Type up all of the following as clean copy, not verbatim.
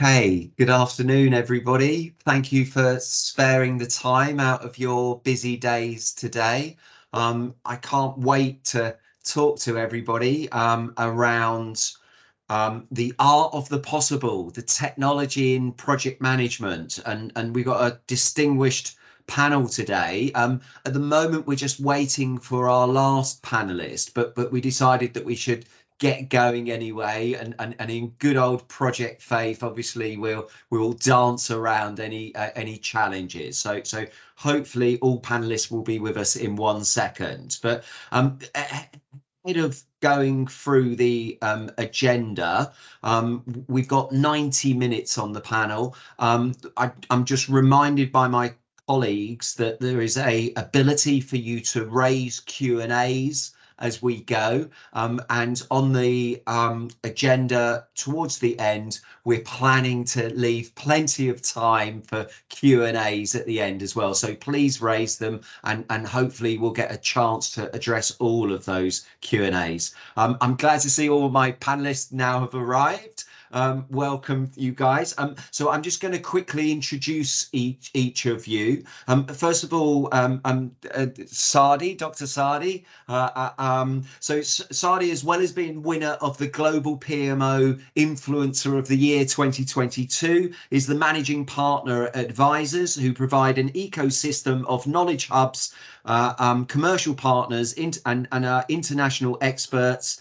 Hey, good afternoon, everybody. Thank you for sparing the time out of your busy days today. I can't wait to talk to everybody around the art of the possible, the technology in project management, and we've got a distinguished panel today. At the moment, we're just waiting for our last panelist, but we decided that we should get going anyway, and in good old Project Faith, obviously we'll dance around any challenges. So hopefully all panelists will be with us in 1 second. But ahead of going through the agenda, we've got 90 minutes on the panel. I'm just reminded by my colleagues that there is a ability for you to raise Q&As as we go, and on the agenda towards the end, we're planning to leave plenty of time for Q&As at the end as well. So please raise them, and hopefully we'll get a chance to address all of those Q&As. I'm glad to see all of my panelists now have arrived. Welcome, you guys. So I'm just going to quickly introduce each of you. First of all, Sadi, Dr. Sadi. So Sadi, as well as being winner of the Global PMO Influencer of the Year 2022, is the managing partner at Advisors, who provide an ecosystem of knowledge hubs, commercial partners, and international experts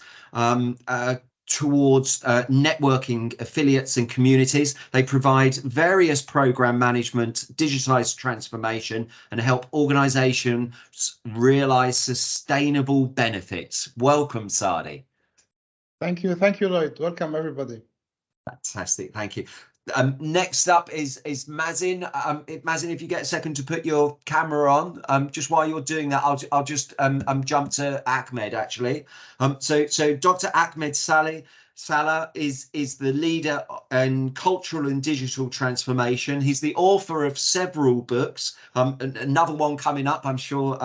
towards networking affiliates and communities. They provide various program management, digitized transformation, and help organizations realize sustainable benefits. Welcome, Sadi. Thank you, Lloyd. Welcome, everybody. Fantastic, thank you. Next up is Mazin. Mazin, if you get a second to put your camera on, just while you're doing that, I'll just jump to Ahmed, actually. So Dr. Ahmed Salah is the leader in cultural and digital transformation. He's the author of several books. Another one coming up, I'm sure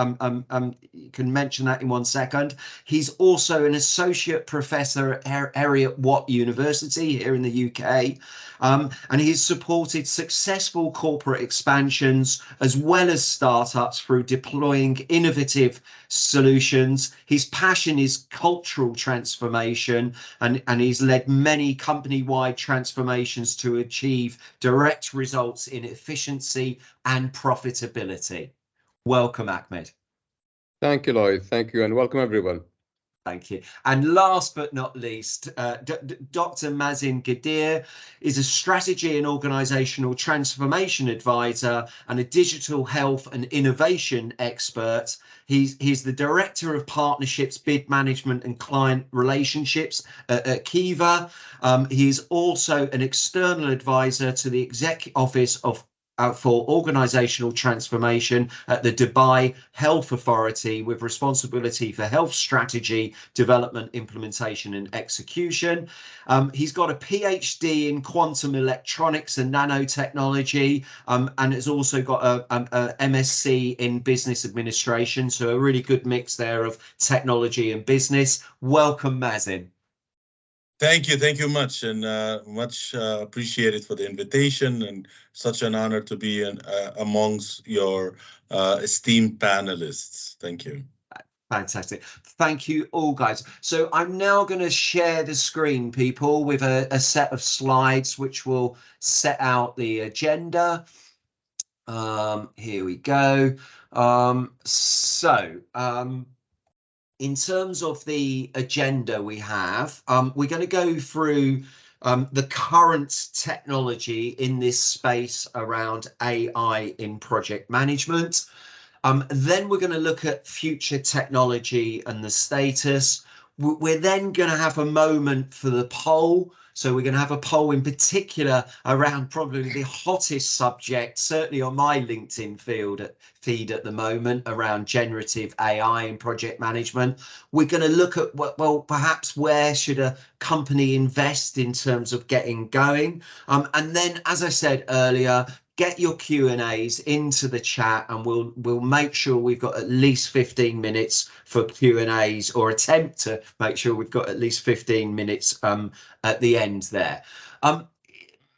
you can mention that in 1 second. He's also an associate professor at Heriot-Watt University here in the UK. And he's supported successful corporate expansions as well as startups through deploying innovative solutions. His passion is cultural transformation, and he's led many company-wide transformations to achieve direct results in efficiency and profitability. Welcome, Ahmed. Thank you, Lloyd. Thank you, and welcome, everyone. Thank you. And last but not least, Dr. Mazin Gadir is a strategy and organizational transformation advisor and a digital health and innovation expert. He's the director of partnerships, bid management and client relationships at Kiva. He's also an external advisor to the Executive Office for organizational transformation at the Dubai Health Authority, with responsibility for health strategy, development, implementation and execution. He's got a PhD in quantum electronics and nanotechnology, and has also got a MSc in business administration. So a really good mix there of technology and business. Welcome, Mazin. Thank you much, and much appreciated for the invitation, and such an honor to be amongst your esteemed panelists. Thank you. Fantastic. Thank you all, guys. So I'm now going to share the screen, people, with a set of slides which will set out the agenda. Here we go. In terms of the agenda we have, we're going to go through the current technology in this space around AI in project management. Then we're going to look at future technology and the status. We're then going to have a moment for the poll. So we're going to have a poll in particular around probably the hottest subject, certainly on my LinkedIn feed at the moment, around generative AI in project management. We're going to look at, well, perhaps where should a company invest in terms of getting going. And then, as I said earlier, get your Q&As into the chat, and we'll make sure we've got at least 15 minutes for Q&As, or attempt to make sure we've got at least 15 minutes at the end there.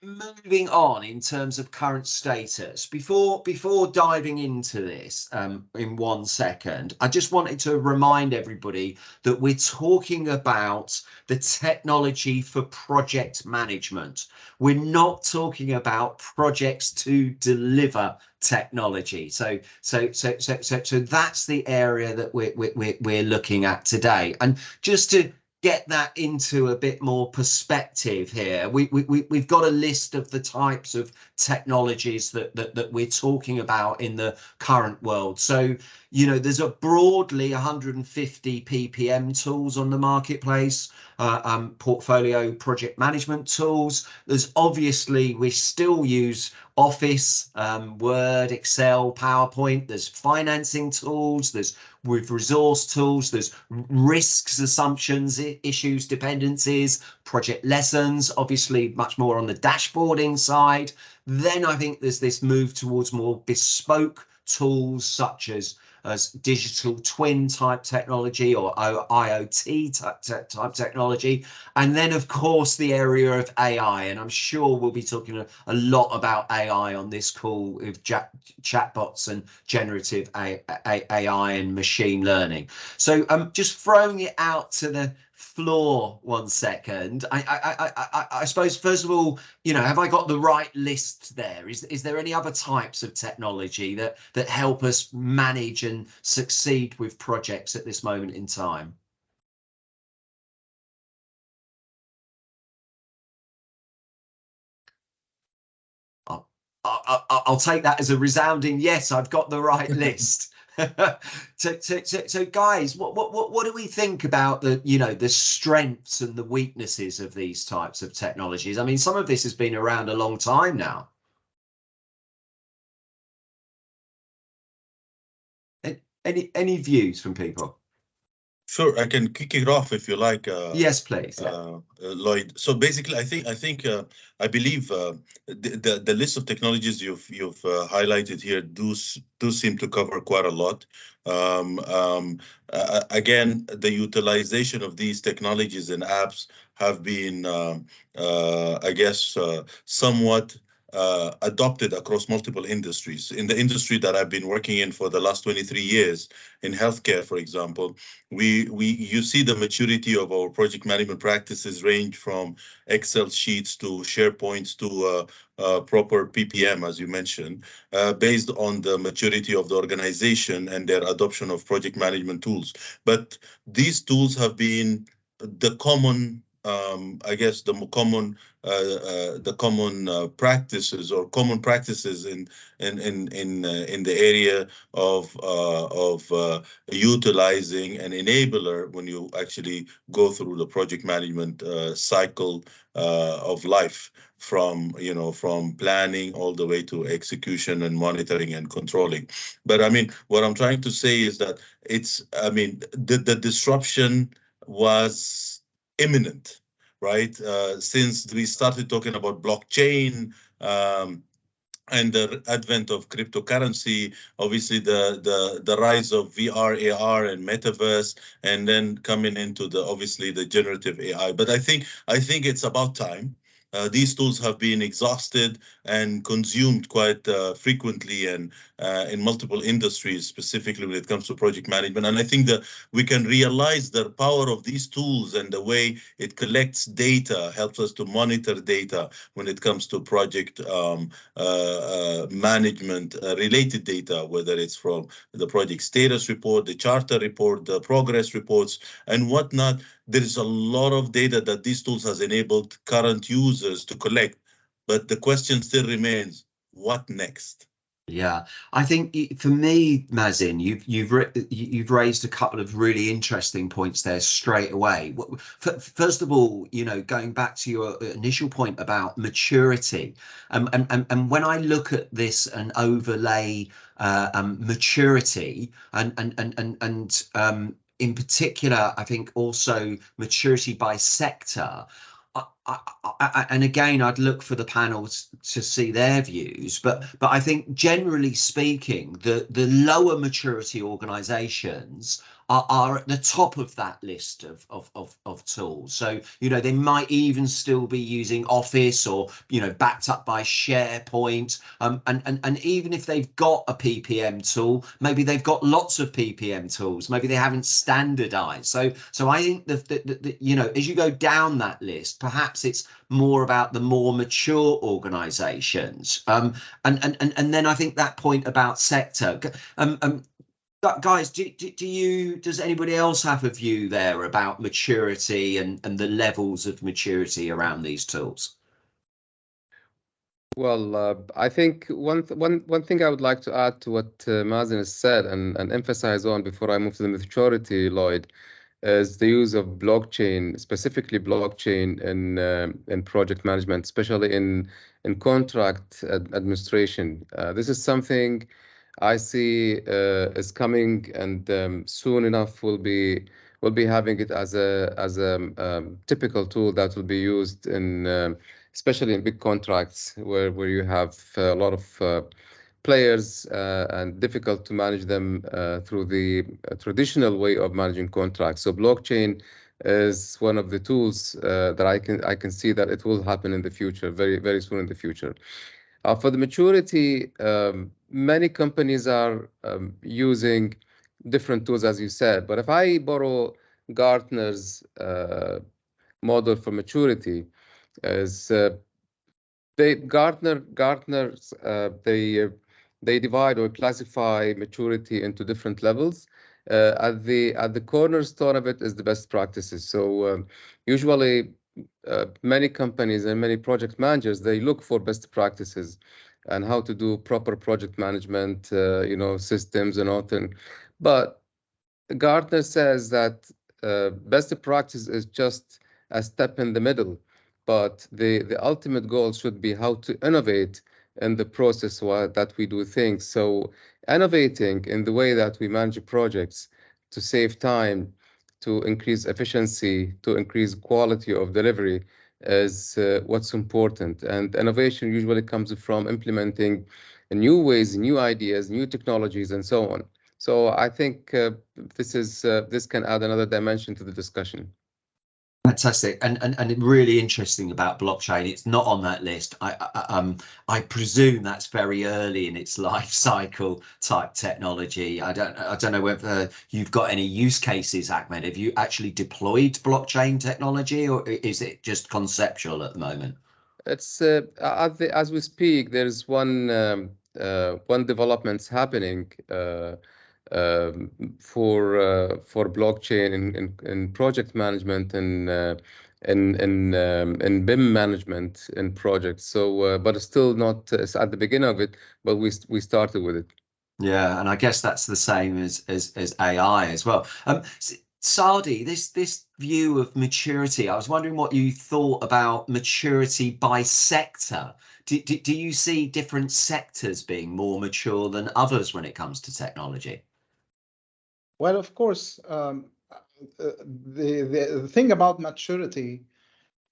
moving on in terms of current status, before diving into this in 1 second, I just wanted to remind everybody that we're talking about the technology for project management. We're not talking about projects to deliver technology. So that's the area that we're looking at today. And just to get that into a bit more perspective here, we've got a list of the types of technologies that we're talking about in the current world. So, you know, there's a broadly 150 ppm tools on the marketplace, portfolio project management tools. There's obviously, we still use Office, Word, Excel, PowerPoint. There's financing tools, there's with resource tools, there's risks, assumptions, issues, dependencies, project lessons, obviously much more on the dashboarding side. Then I think there's this move towards more bespoke tools such as digital twin type technology or IoT type technology. And then, of course, the area of AI. And I'm sure we'll be talking a lot about AI on this call with chatbots and generative AI and machine learning. So just throwing it out to the floor 1 second. I suppose, first of all, you know, have I got the right list there? Is there any other types of technology that help us manage and succeed with projects at this moment in time? I'll take that as a resounding yes. I've got the right list. So guys, what do we think about the, you know, the strengths and the weaknesses of these types of technologies? I mean, some of this has been around a long time now. Any views from people? Sure, I can kick it off if you like. Yes, please. Lloyd. So basically, I believe the list of technologies you've highlighted here do seem to cover quite a lot. Again, the utilization of these technologies and apps have been, I guess, somewhat adopted across multiple industries. In the industry that I've been working in for the last 23 years, in healthcare, for example, you see the maturity of our project management practices range from Excel sheets to SharePoints to proper PPM, as you mentioned, based on the maturity of the organization and their adoption of project management tools. But these tools have been the common, I guess, the common practices or common practices in the area of utilizing an enabler when you actually go through the project management cycle of life, from planning all the way to execution and monitoring and controlling. But I mean, what I'm trying to say is that the disruption was imminent, right? Since we started talking about blockchain and the advent of cryptocurrency, obviously the rise of VR, AR, and metaverse, and then coming into the generative AI. But I think it's about time. These tools have been exhausted and consumed quite frequently and in multiple industries, specifically when it comes to project management. And I think that we can realize the power of these tools and the way it collects data, helps us to monitor data when it comes to project management related data, whether it's from the project status report, the charter report, the progress reports, and whatnot. There is a lot of data that these tools has enabled current users to collect, but the question still remains: what next? Yeah, I think for me, Mazin, you've raised a couple of really interesting points there straight away. First of all, you know, going back to your initial point about maturity, and when I look at this and overlay maturity and in particular, I think also maturity by sector. and again, I'd look for the panels to see their views, but I think generally speaking, the lower maturity organizations are at the top of that list of tools. So, you know, they might even still be using Office or, you know, backed up by SharePoint. And even if they've got a PPM tool, maybe they've got lots of PPM tools. Maybe they haven't standardized. So I think that you know, as you go down that list, perhaps it's more about the more mature organizations. And then I think that point about sector. Guys, does anybody else have a view there about maturity and the levels of maturity around these tools? Well, I think one thing I would like to add to what Mazen has said and emphasize on before I move to the maturity, Lloyd, is the use of blockchain, specifically blockchain in project management, especially in contract administration. This is something I see is coming, and soon enough we'll be having it as a typical tool that will be used in especially in big contracts where you have a lot of players and difficult to manage them through the traditional way of managing contracts. So blockchain is one of the tools that I can see that it will happen in the future, very soon in the future. For the maturity, many companies are using different tools, as you said. But if I borrow Gartner's model for maturity, is Gartner's they divide or classify maturity into different levels. At the cornerstone of it is the best practices. So usually many companies and many project managers, they look for best practices and how to do proper project management, you know, systems and all things. But Gartner says that best practice is just a step in the middle, but the ultimate goal should be how to innovate in the process that we do things. So innovating in the way that we manage projects to save time, to increase efficiency, to increase quality of delivery is what's important. And innovation usually comes from implementing new ways, new ideas, new technologies, and so on. So I think this can add another dimension to the discussion. Fantastic, and really interesting about blockchain. It's not on that list. I presume that's very early in its life cycle type technology. I don't know whether you've got any use cases, Ahmed. Have you actually deployed blockchain technology, or is it just conceptual at the moment? It's as we speak, there's one developments happening for blockchain in project management and in BIM management in projects. So, but it's still not it's at the beginning of it, but we started with it. Yeah, and I guess that's the same as AI as well. Sadi, this view of maturity, I was wondering what you thought about maturity by sector. Do you see different sectors being more mature than others when it comes to technology? Well, of course, the thing about maturity,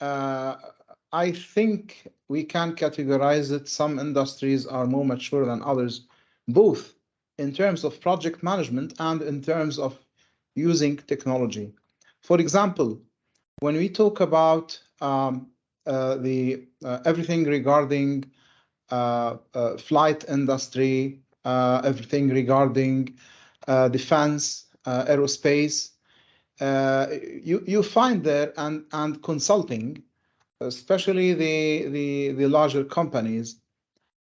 I think we can categorize it. Some industries are more mature than others, both in terms of project management and in terms of using technology. For example, when we talk about everything regarding flight industry, everything regarding defense, aerospace, you find there and consulting, especially the larger companies,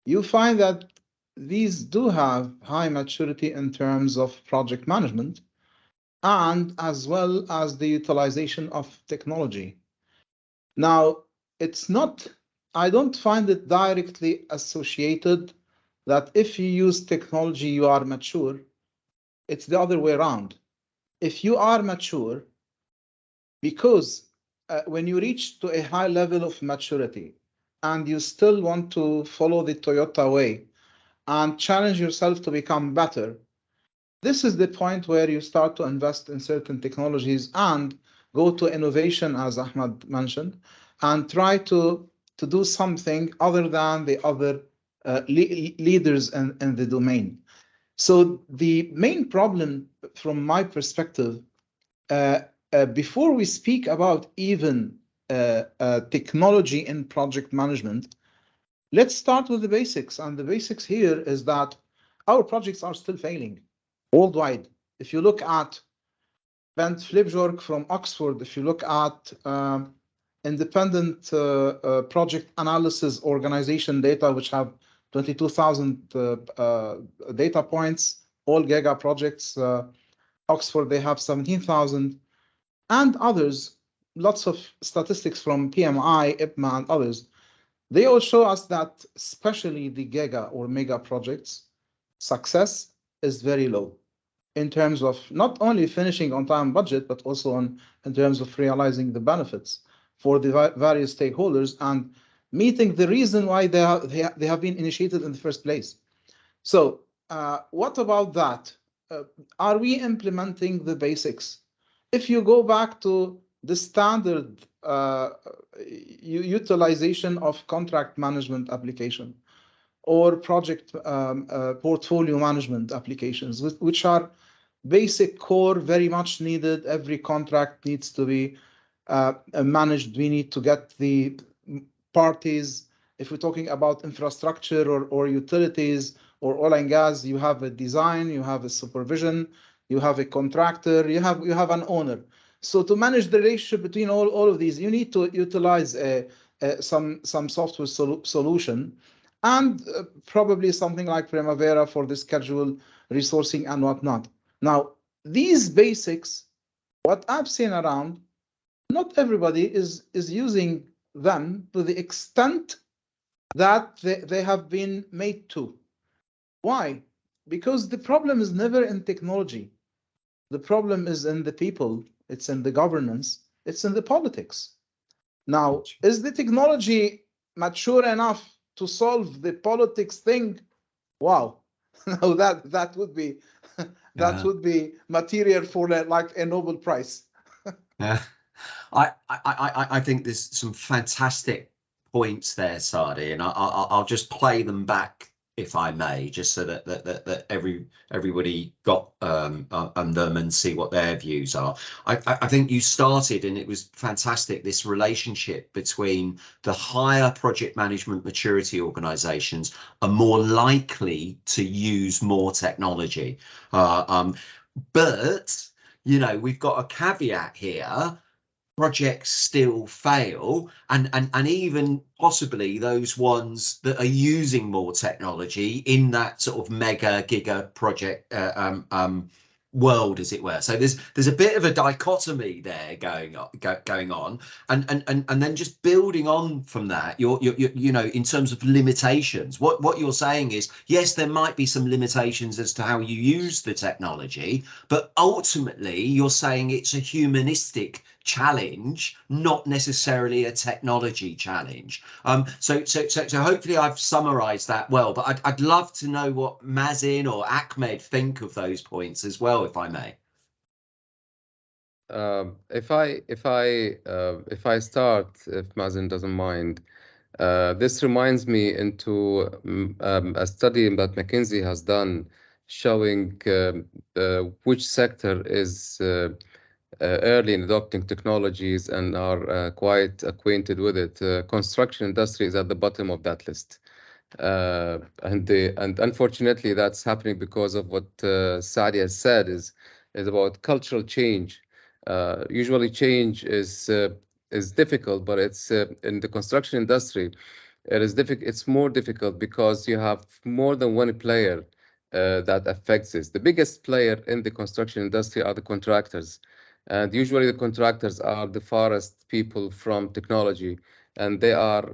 you find that these do have high maturity in terms of project management and as well as the utilization of technology. Now, it's not, I don't find it directly associated that if you use technology, you are mature. It's the other way around. If you are mature, because when you reach to a high level of maturity and you still want to follow the Toyota way and challenge yourself to become better, this is the point where you start to invest in certain technologies and go to innovation, as Ahmed mentioned, and try to do something other than the other leaders in the domain. So the main problem from my perspective, before we speak about even technology in project management, let's start with the basics. And the basics here is that our projects are still failing worldwide. If you look at Bent Flipjork from Oxford, if you look at independent project analysis organization data, which have 22,000 data points, all Giga projects. Oxford, they have 17,000, and others, lots of statistics from PMI, IPMA, and others. They all show us that especially the Giga or mega projects, success is very low in terms of not only finishing on time budget, but also in terms of realizing the benefits for the various stakeholders and meeting the reason why they have been initiated in the first place. So what about that? Are we implementing the basics? If you go back to the standard utilization of contract management application or project portfolio management applications, which are basic core, very much needed. Every contract needs to be managed. We need to get the parties. If we're talking about infrastructure or utilities or oil and gas, you have a design, you have a supervision, you have a contractor, you have an owner. So to manage the relationship between all of these, you need to utilize some software solution, and probably something like Primavera for the schedule, resourcing, and whatnot. Now, these basics, what I've seen around, not everybody is using them to the extent that they have been made to. Why? Because the problem is never in technology. The problem is in the people, it's in the governance, it's in the politics. Now, is the technology mature enough to solve the politics thing? Wow, no, that would be would be material for like a Nobel Prize. Yeah, I think there's some fantastic points there, Sadi, and I'll just play them back, if I may, just so that everybody got them and see what their views are. I think you started, and it was fantastic, this relationship between the higher project management maturity organizations are more likely to use more technology. But, you know, we've got a caveat here. Projects still fail, and even possibly those ones that are using more technology in that sort of mega giga project world, as it were. So there's a bit of a dichotomy there going on, and then just building on from that, you know, in terms of limitations, what you're saying is, yes, there might be some limitations as to how you use the technology, but ultimately you're saying it's a humanistic challenge, not necessarily a technology challenge. So hopefully I've summarized that well, but I'd love to know what Mazen or Ahmed think of those points as well, if I may. If I start, if Mazen doesn't mind, this reminds me into a study that McKinsey has done, showing which sector is early in adopting technologies and are quite acquainted with it. Construction industry is at the bottom of that list. And unfortunately, that's happening because of what Sadi has said, is about cultural change. Usually change is difficult, but it's in the construction industry, it's more difficult because you have more than one player that affects this. The biggest player in the construction industry are the contractors. And usually the contractors are the farthest people from technology, and they are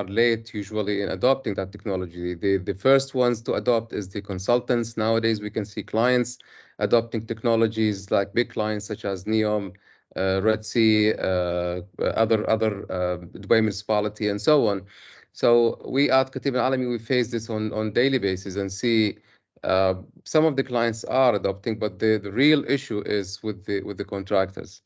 late usually in adopting that technology. The first ones to adopt is the consultants. Nowadays we can see clients adopting technologies, like big clients such as NEOM, Red Sea, other Dubai Municipality, and so on. So we at Khatib Al-Alami, we face this on daily basis and see some of the clients are adopting, but the real issue is with the contractors.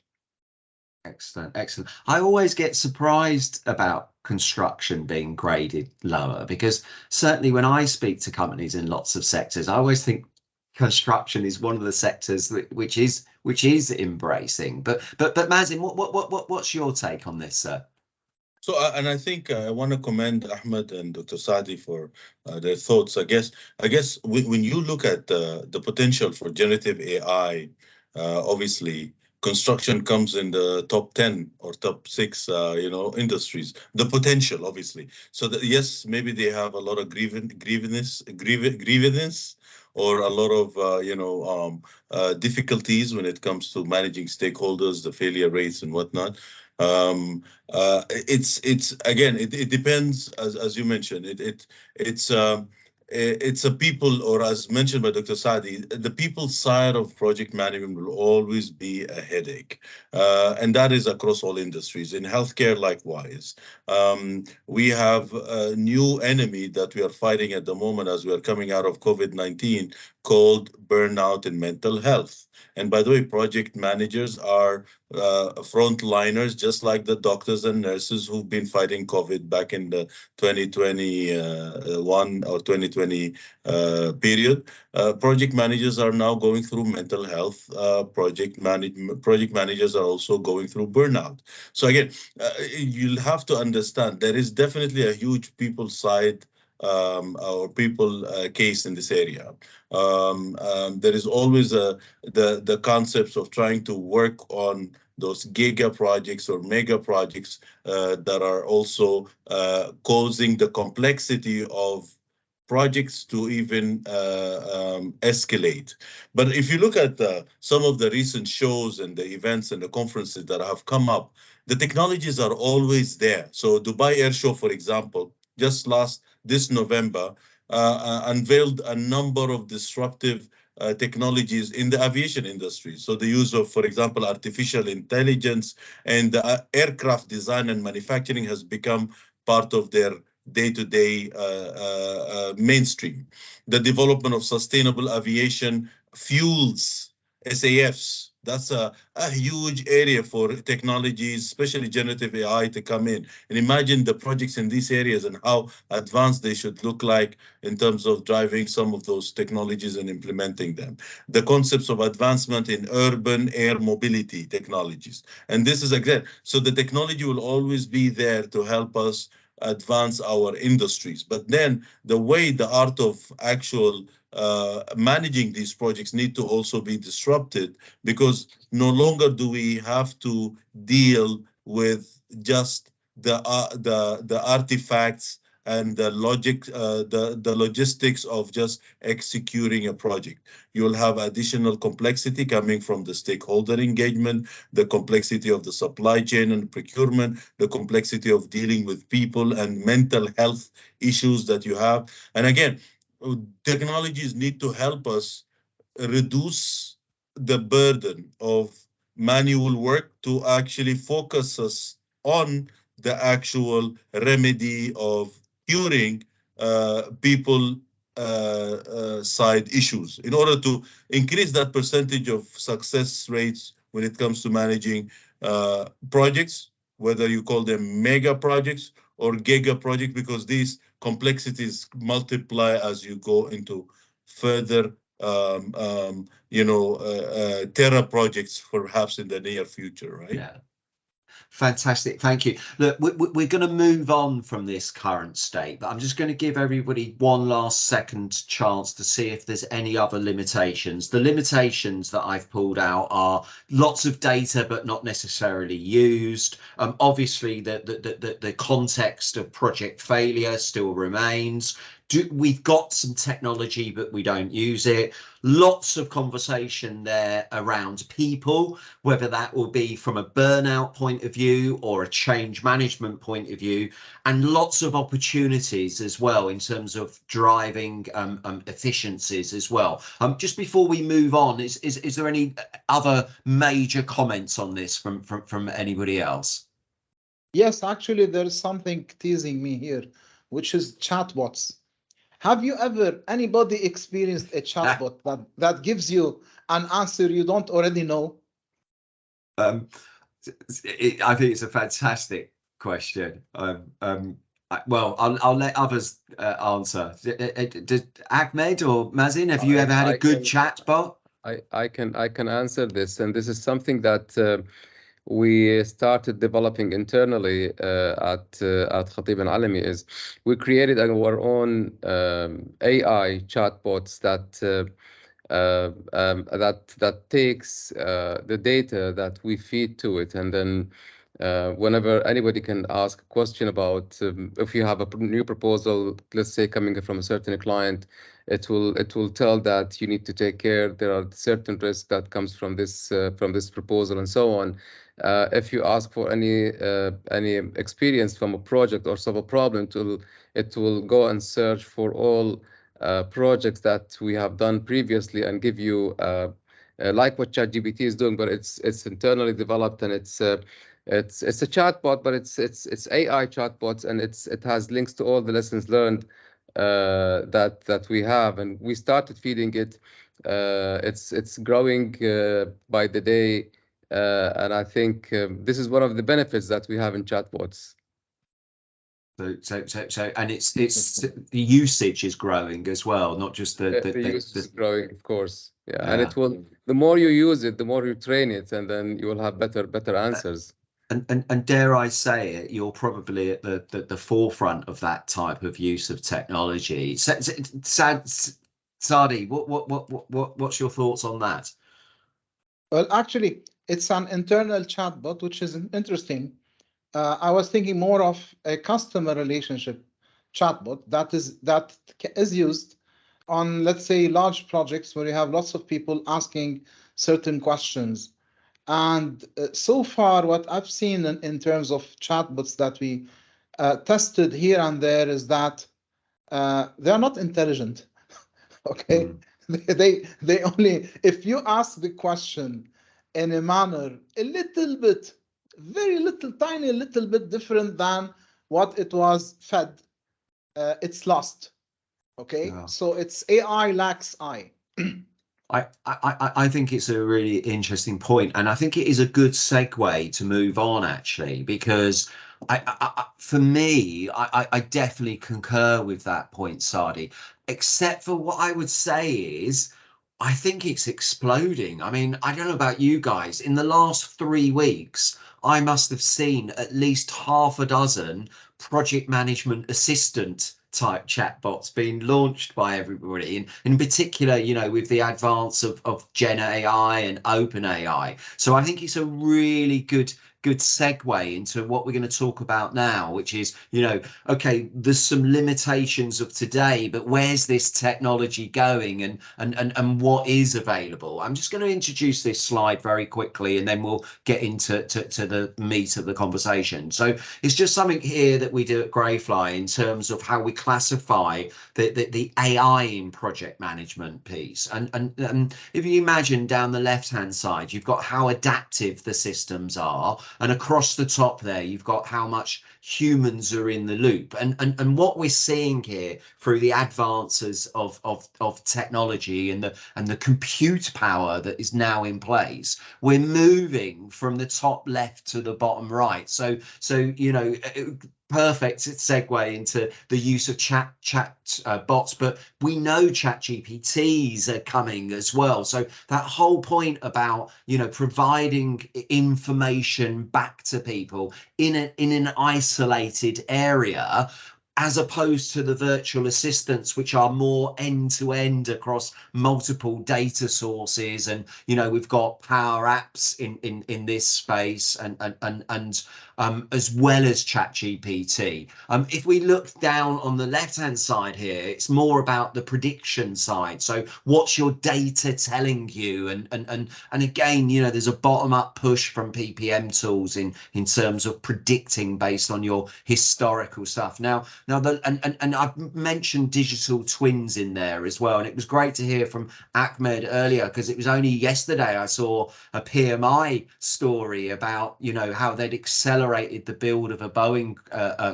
Excellent, excellent. I always get surprised about construction being graded lower, because certainly when I speak to companies in lots of sectors, I always think construction is one of the sectors which is embracing. But Mazin, what's your take on this, sir? So, and I think I want to commend Ahmed and Dr. Saadi for their thoughts. I guess when you look at the potential for generative AI, obviously construction comes in the top 10 or top 6, industries. The potential, obviously. So yes, maybe they have a lot of grievance, or a lot of difficulties when it comes to managing stakeholders, the failure rates and whatnot. It's again, it depends, as you mentioned. It's a people, or as mentioned by Dr. Saadi, the people side of project management will always be a headache, and that is across all industries. In healthcare, likewise. We have a new enemy that we are fighting at the moment as we are coming out of COVID-19, called burnout and mental health. And by the way, project managers are frontliners, just like the doctors and nurses who've been fighting COVID back in the 2021 or 2020 period. Project managers are now going through mental health. Project managers are also going through burnout. So again, you'll have to understand there is definitely a huge people side or people case in this area. There is always the concepts of trying to work on those giga projects or mega projects that are also causing the complexity of projects to even escalate. But if you look at some of the recent shows and the events and the conferences that have come up, the technologies are always there. So Dubai Air Show, for example, just this November, unveiled a number of disruptive technologies in the aviation industry. So the use of, for example, artificial intelligence and aircraft design and manufacturing has become part of their day-to-day mainstream. The development of sustainable aviation fuels, SAFs, that's a huge area for technologies, especially generative AI, to come in. And imagine the projects in these areas and how advanced they should look like in terms of driving some of those technologies and implementing them. The concepts of advancement in urban air mobility technologies. And this is again, so the technology will always be there to help us advance our industries. But then the way, the art of actual managing these projects need to also be disrupted, because no longer do we have to deal with just the artifacts and the logic, the logistics of just executing a project. You'll have additional complexity coming from the stakeholder engagement, the complexity of the supply chain and procurement, the complexity of dealing with people and mental health issues that you have. And again, technologies need to help us reduce the burden of manual work to actually focus us on the actual remedy of curing people side issues, in order to increase that percentage of success rates when it comes to managing projects, whether you call them mega projects or giga projects, because these complexities multiply as you go into further terra projects, perhaps in the near future, right? Yeah. Fantastic, thank you. Look, we're going to move on from this current state, but I'm just going to give everybody one last second chance to see if there's any other limitations. The limitations that I've pulled out are lots of data but not necessarily used. Obviously the context of project failure still remains. We've got some technology but we don't use it. Lots of conversation there around people, whether that will be from a burnout point of view or a change management point of view, and lots of opportunities as well in terms of driving efficiencies as well. Just before we move on, is there any other major comments on this from anybody else? Yes, actually, there's something teasing me here, which is chatbots. Have you ever, anybody experienced a chatbot that gives you an answer you don't already know? I think it's a fantastic question. Well, I'll let others answer. Ahmed or Mazin, have you ever had a good chatbot? I can answer this, and this is something that we started developing internally at Khatib and Alami. Is we created our own AI chatbots that takes the data that we feed to it, and then whenever anybody can ask a question about if you have a new proposal, let's say coming from a certain client, it will tell that you need to take care. There are certain risks that comes from this proposal and so on. If you ask for any experience from a project or solve a problem, it will go and search for all projects that we have done previously and give you like what ChatGPT is doing, but it's internally developed, and it's a chatbot, but it's AI chatbots, and it has links to all the lessons learned that we have, and we started feeding it. It's growing by the day, and I think this is one of the benefits that we have in chatbots. So, and it's the usage is growing as well, not just the usage is growing, of course. Yeah, and it will. The more you use it, the more you train it, and then you will have better answers. And dare I say it, you're probably at the forefront of that type of use of technology. Sadi, what's your thoughts on that? Well, actually, it's an internal chatbot, which is interesting. I was thinking more of a customer relationship chatbot that is used on, let's say, large projects where you have lots of people asking certain questions. And so far, what I've seen in terms of chatbots that we tested here and there is that they're not intelligent. Okay, they only, if you ask the question in a manner a little bit, very little, tiny little bit different than what it was fed, it's lost. Okay, so it's AI lacks eye. I think it's a really interesting point, and I think it is a good segue to move on, actually, because for me, I definitely concur with that point, Sadi, except for what I would say is I think it's exploding. I mean, I don't know about you guys. In the last 3 weeks, I must have seen at least half a dozen project management assistant type chatbots being launched by everybody, and in particular, you know, with the advance of Gen AI and Open AI. So I think it's a really good segue into what we're going to talk about now, which is, you know, okay, there's some limitations of today, but where's this technology going, and what is available? I'm just going to introduce this slide very quickly, and then we'll get into to the meat of the conversation. So it's just something here that we do at Greyfly in terms of how we classify the AI in project management piece. And if you imagine down the left hand side, you've got how adaptive the systems are, and across the top there you've got how much humans are in the loop, and what we're seeing here through the advances of technology and the compute power that is now in place, we're moving from the top left to the bottom right. So you know, perfect segue into the use of chat bots, but we know ChatGPTs are coming as well. So that whole point about, you know, providing information back to people in an isolated area, as opposed to the virtual assistants, which are more end-to-end across multiple data sources. And, you know, we've got Power Apps in this space, and as well as ChatGPT. If we look down on the left-hand side here, it's more about the prediction side. So what's your data telling you? And again, you know, there's a bottom-up push from PPM tools in terms of predicting based on your historical stuff. Now, and I've mentioned digital twins in there as well, and it was great to hear from Ahmed earlier, because it was only yesterday I saw a PMI story about, you know, how they'd accelerated the build of a Boeing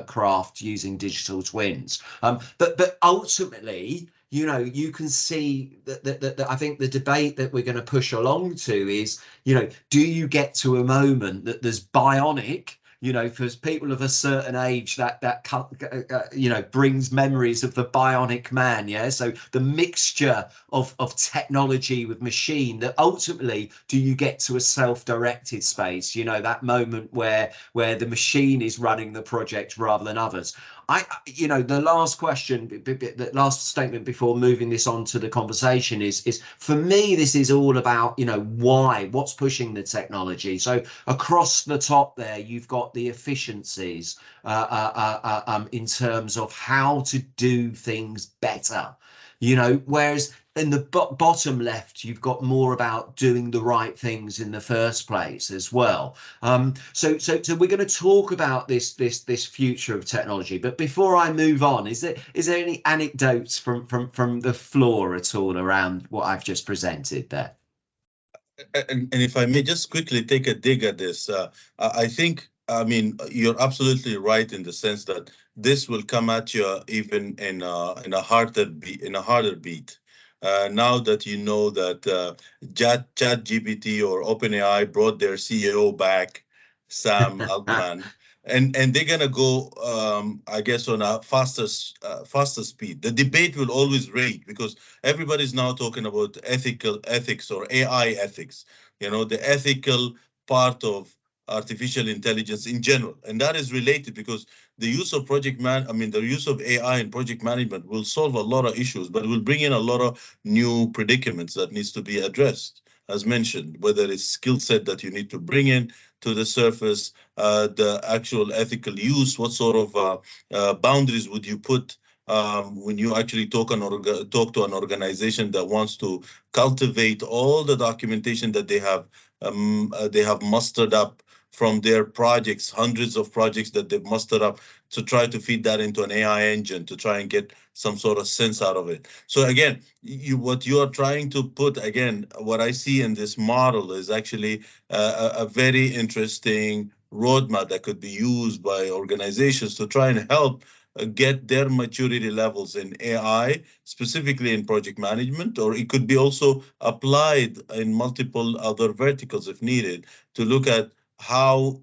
craft using digital twins. But ultimately, you know, you can see that I think the debate that we're going to push along to is, you know, do you get to a moment that there's bionic, you know, for people of a certain age, that you know, brings memories of the bionic man. Yeah. So the mixture of technology with machine, that ultimately, do you get to a self-directed space? You know, that moment where the machine is running the project rather than others. You know, the last question, the last statement before moving this on to the conversation is for me, this is all about, you know, what's pushing the technology. So across the top there, you've got the efficiencies in terms of how to do things better, you know, whereas in the bottom left, you've got more about doing the right things in the first place as well. So we're going to talk about this future of technology. But before I move on, is there any anecdotes from the floor at all around what I've just presented there? And if I may just quickly take a dig at this, I think, I mean, you're absolutely right in the sense that this will come at you even in a harder beat. Now that you know that ChatGPT or OpenAI brought their CEO back, Sam Altman, and they're gonna go, I guess, on a faster speed. The debate will always rage because everybody's now talking about ethics or AI ethics. You know, the ethical part of artificial intelligence in general, and that is related because the use of the use of AI in project management will solve a lot of issues, but will bring in a lot of new predicaments that needs to be addressed, as mentioned, whether it's skill set that you need to bring in to the surface, the actual ethical use, what sort of boundaries would you put when you actually talk to an organization that wants to cultivate all the documentation that they have mustered up from their projects, hundreds of projects that they've mustered up, to try to feed that into an AI engine to try and get some sort of sense out of it. So again, what you are trying to put, again, what I see in this model is actually a very interesting roadmap that could be used by organizations to try and help get their maturity levels in AI, specifically in project management, or it could be also applied in multiple other verticals if needed, to look at how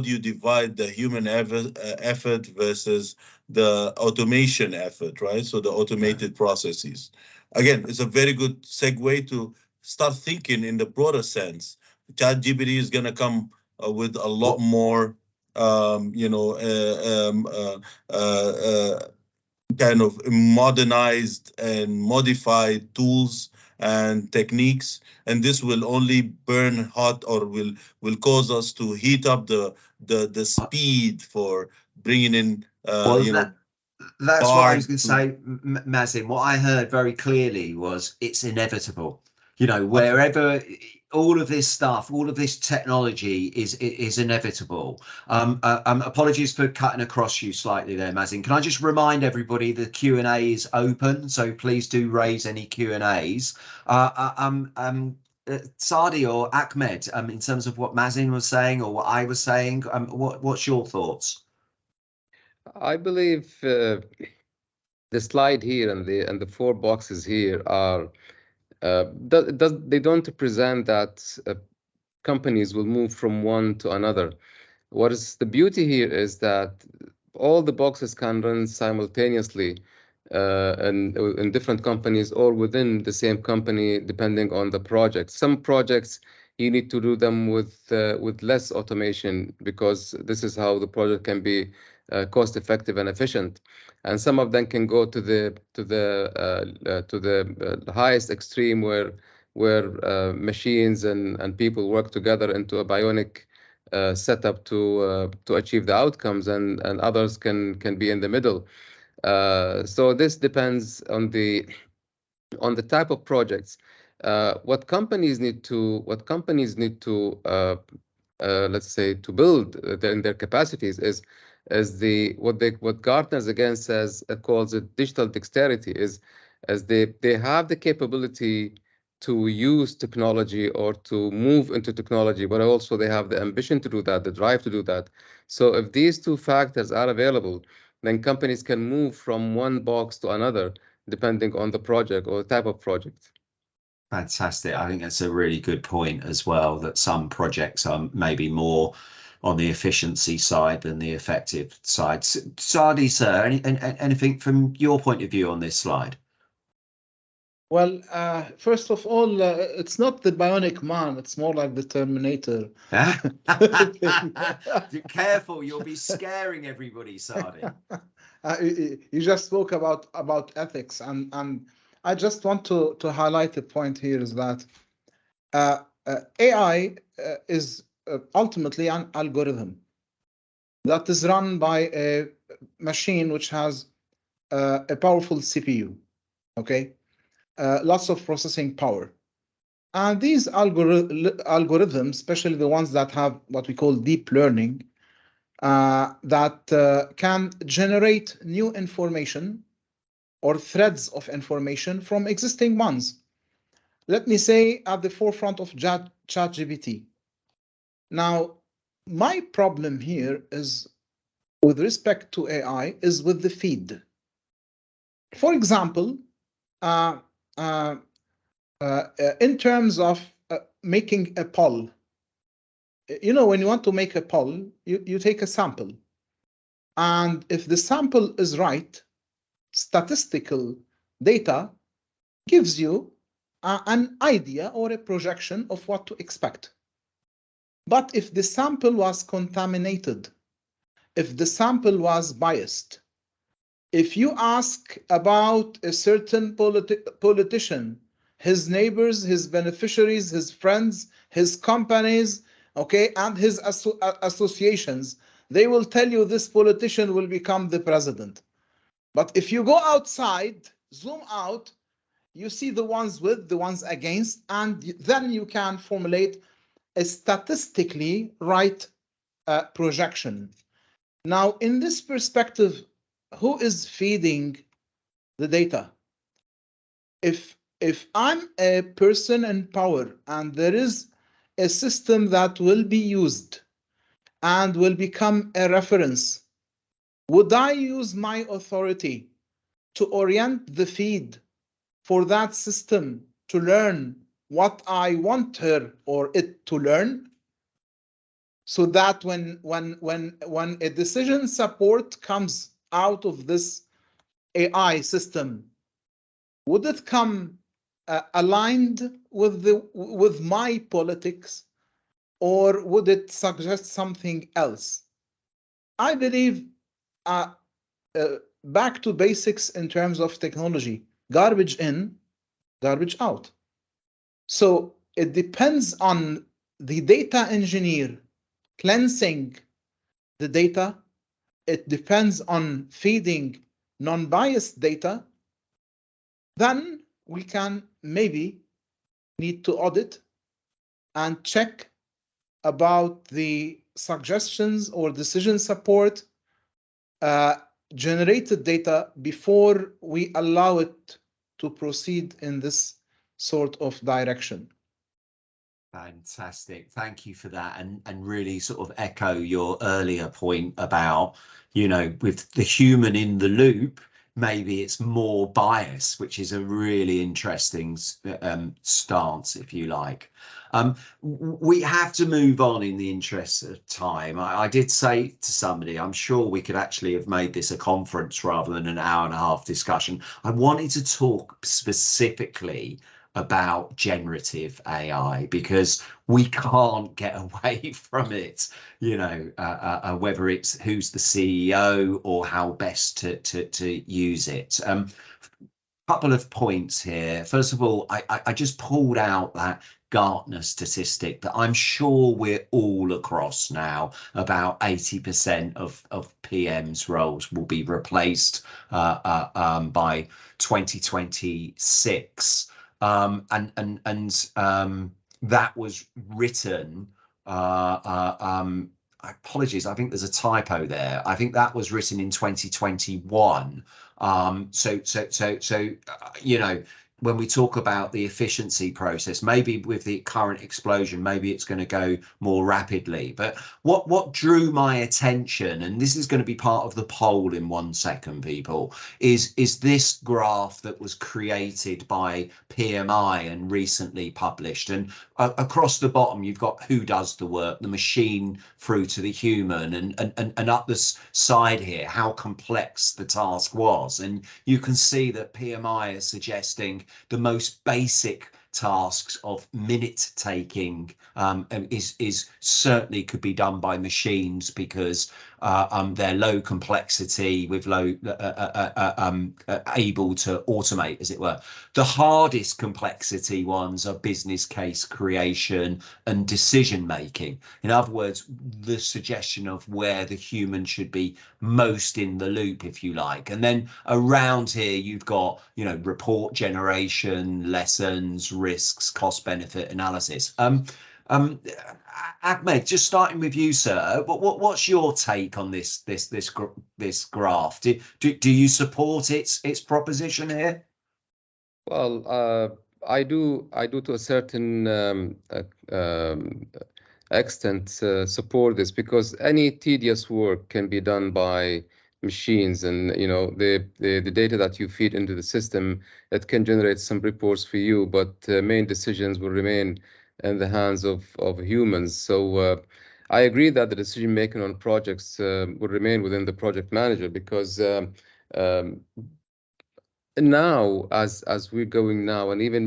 do you divide the human effort versus the automation effort, right? So the automated processes. Again, it's a very good segue to start thinking in the broader sense. ChatGPT is going to come with a lot more, kind of modernized and modified tools and techniques, and this will only burn hot, or will cause us to heat up the speed for bringing in that's what I was going to say, Mazin. What I heard very clearly was it's inevitable. You know, wherever all of this stuff, all of this technology is inevitable. Apologies for cutting across you slightly there, Mazin. Can I just remind everybody the Q&A is open, so please do raise any Q&As. Saadi or Ahmed, in terms of what Mazin was saying or what I was saying, what's your thoughts? I believe the slide here and the 4 boxes here are they don't represent that companies will move from one to another. What is the beauty here is that all the boxes can run simultaneously in different companies or within the same company, depending on the project. Some projects you need to do them with less automation because this is how the project can be cost effective and efficient, and some of them can go to the highest extreme where machines and people work together into a bionic setup to achieve the outcomes, and others can be in the middle. So this depends on the type of projects. What companies need to let's say to build in their capacities is what Gartner's again says, calls it digital dexterity, is as they have the capability to use technology or to move into technology, but also they have the ambition to do that, the drive to do that. So if these 2 factors are available, then companies can move from one box to another depending on the project or type of project. Fantastic. I think that's a really good point as well, that some projects are maybe more on the efficiency side than the effective side. Saadi, sir, anything from your point of view on this slide? Well, first of all, it's not the Bionic Man, it's more like the Terminator. Careful, you'll be scaring everybody, Saadi. You just spoke about ethics, and I just want to highlight the point here is that AI is ultimately an algorithm that is run by a machine which has a powerful CPU, okay? Lots of processing power. And these algorithms, especially the ones that have what we call deep learning, that can generate new information or threads of information from existing ones. Let me say at the forefront of ChatGPT. Now, my problem here is, with respect to AI, is with the feed. For example, in terms of making a poll, you know, when you want to make a poll, you take a sample. And if the sample is right, statistical data gives you an idea or a projection of what to expect. But if the sample was contaminated, if the sample was biased, if you ask about a certain politician, his neighbors, his beneficiaries, his friends, his companies, okay, and his associations, they will tell you this politician will become the president. But if you go outside, zoom out, you see the ones with, the ones against, and then you can formulate a statistically right projection. Now, in this perspective, who is feeding the data? If I'm a person in power and there is a system that will be used and will become a reference, would I use my authority to orient the feed for that system to learn what I want her or it to learn? So that when a decision support comes out of this AI system, would it come aligned with my politics, or would it suggest something else? I believe back to basics in terms of technology, garbage in, garbage out. So it depends on the data engineer cleansing the data. It depends on feeding non-biased data. Then we can maybe need to audit and check about the suggestions or decision support generated data before we allow it to proceed in this sort of direction. Fantastic. Thank you for that. And really sort of echo your earlier point about, you know, with the human in the loop, maybe it's more bias, which is a really interesting stance, if you like. We have to move on in the interest of time. I did say to somebody, I'm sure we could actually have made this a conference rather than an hour and a half discussion. I wanted to talk specifically about generative AI because we can't get away from it, you know, whether it's who's the CEO or how best to use it. Couple of points here. First of all, I just pulled out that Gartner statistic that I'm sure we're all across now. About 80% of PM's roles will be replaced by 2026. That was written, apologies, I think there's a typo there. I think that was written in 2021. So you know, when we talk about the efficiency process, maybe with the current explosion, maybe it's going to go more rapidly. But what drew my attention, and this is going to be part of the poll in 1 second, people, is this graph that was created by PMI and recently published. And across the bottom, you've got who does the work, the machine through to the human, and up the side here, how complex the task was. And you can see that PMI is suggesting the most basic tasks of minute taking is certainly could be done by machines, because they're low complexity with low able to automate, as it were. The hardest complexity ones are business case creation and decision making. In other words, the suggestion of where the human should be most in the loop, if you like. And then around here you've got, you know, report generation, lessons, risks, cost benefit analysis. Ahmed, just starting with you, sir, what's your take on this graph? Do you support its proposition here? Well, I do to a certain extent support this, because any tedious work can be done by machines, and you know, the data that you feed into the system, it can generate some reports for you, but main decisions will remain in the hands of humans. So I agree that the decision making on projects will remain within the project manager, because now, as we're going now, and even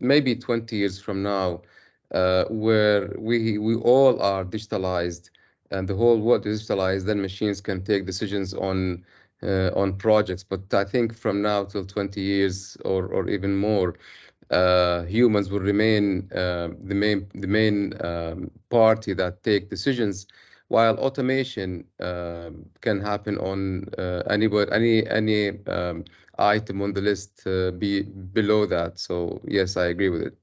maybe 20 years from now, where we all are digitalized and the whole world is digitalized, then machines can take decisions on projects. But I think from now till 20 years or even more, humans will remain the main party that take decisions, while automation can happen on any item on the list be below that. So yes, I agree with it.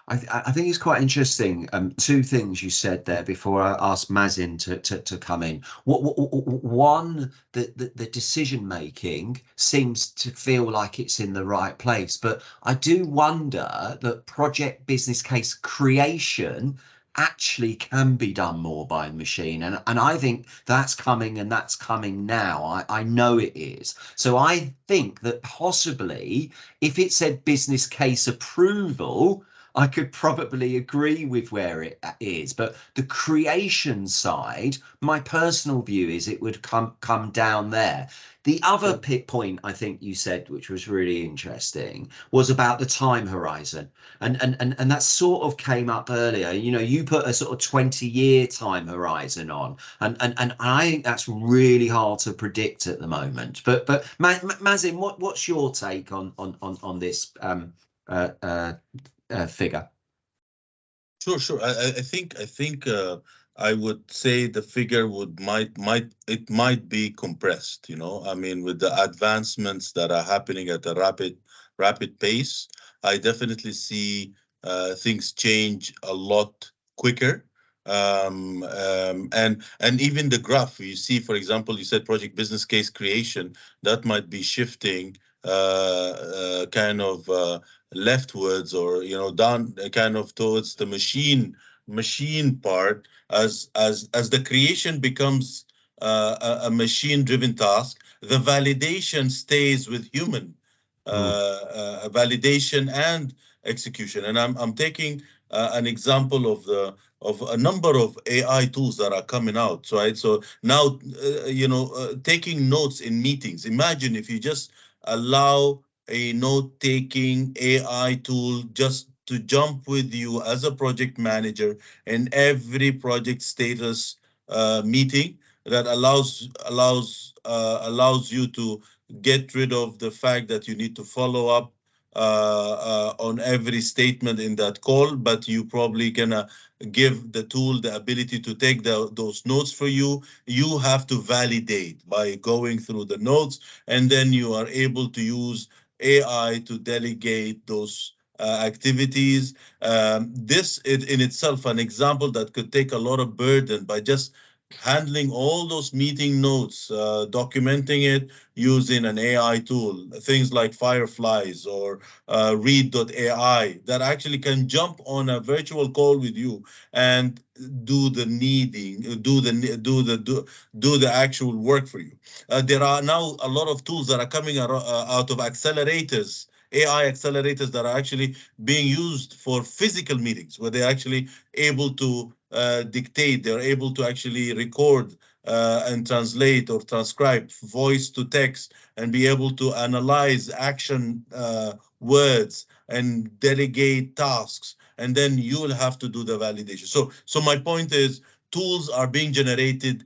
I think it's quite interesting. Two things you said there before I ask Mazin to come in. One, the decision making seems to feel like it's in the right place, but I do wonder that project business case creation actually can be done more by machine, and I think that's coming, and that's coming now. I know it is. So I think that possibly if it said business case approval, I could probably agree with where it is, but the creation side, my personal view is it would come down there. The other point I think you said, which was really interesting, was about the time horizon, and that sort of came up earlier. You know, you put a sort of 20-year time horizon on, and I think that's really hard to predict at the moment. But Mazin, what's your take on this figure? Sure. I think I would say the figure might be compressed. You know, I mean, with the advancements that are happening at a rapid pace, I definitely see things change a lot quicker. And even the graph you see, for example, you said project business case creation, that might be shifting kind of leftwards, or you know, down kind of towards the machine part, as the creation becomes a machine driven task. The validation stays with human validation and execution. And I'm taking an example of a number of AI tools that are coming out. Right, so now you know, taking notes in meetings. Imagine if you just allow a note-taking AI tool just to jump with you as a project manager in every project status meeting, that allows you to get rid of the fact that you need to follow up on every statement in that call, but you probably gonna give the tool the ability to take those notes for you. You have to validate by going through the notes, and then you are able to use AI to delegate those activities. This is in itself an example that could take a lot of burden by just handling all those meeting notes, documenting it using an AI tool, things like Fireflies or read.ai that actually can jump on a virtual call with you and do the actual work for you. There are now a lot of tools that are coming out of accelerators, AI accelerators that are actually being used for physical meetings, where they're actually able to dictate, they're able to actually record and translate or transcribe voice to text and be able to analyze action words and delegate tasks. And then you'll have to do the validation. So my point is, tools are being generated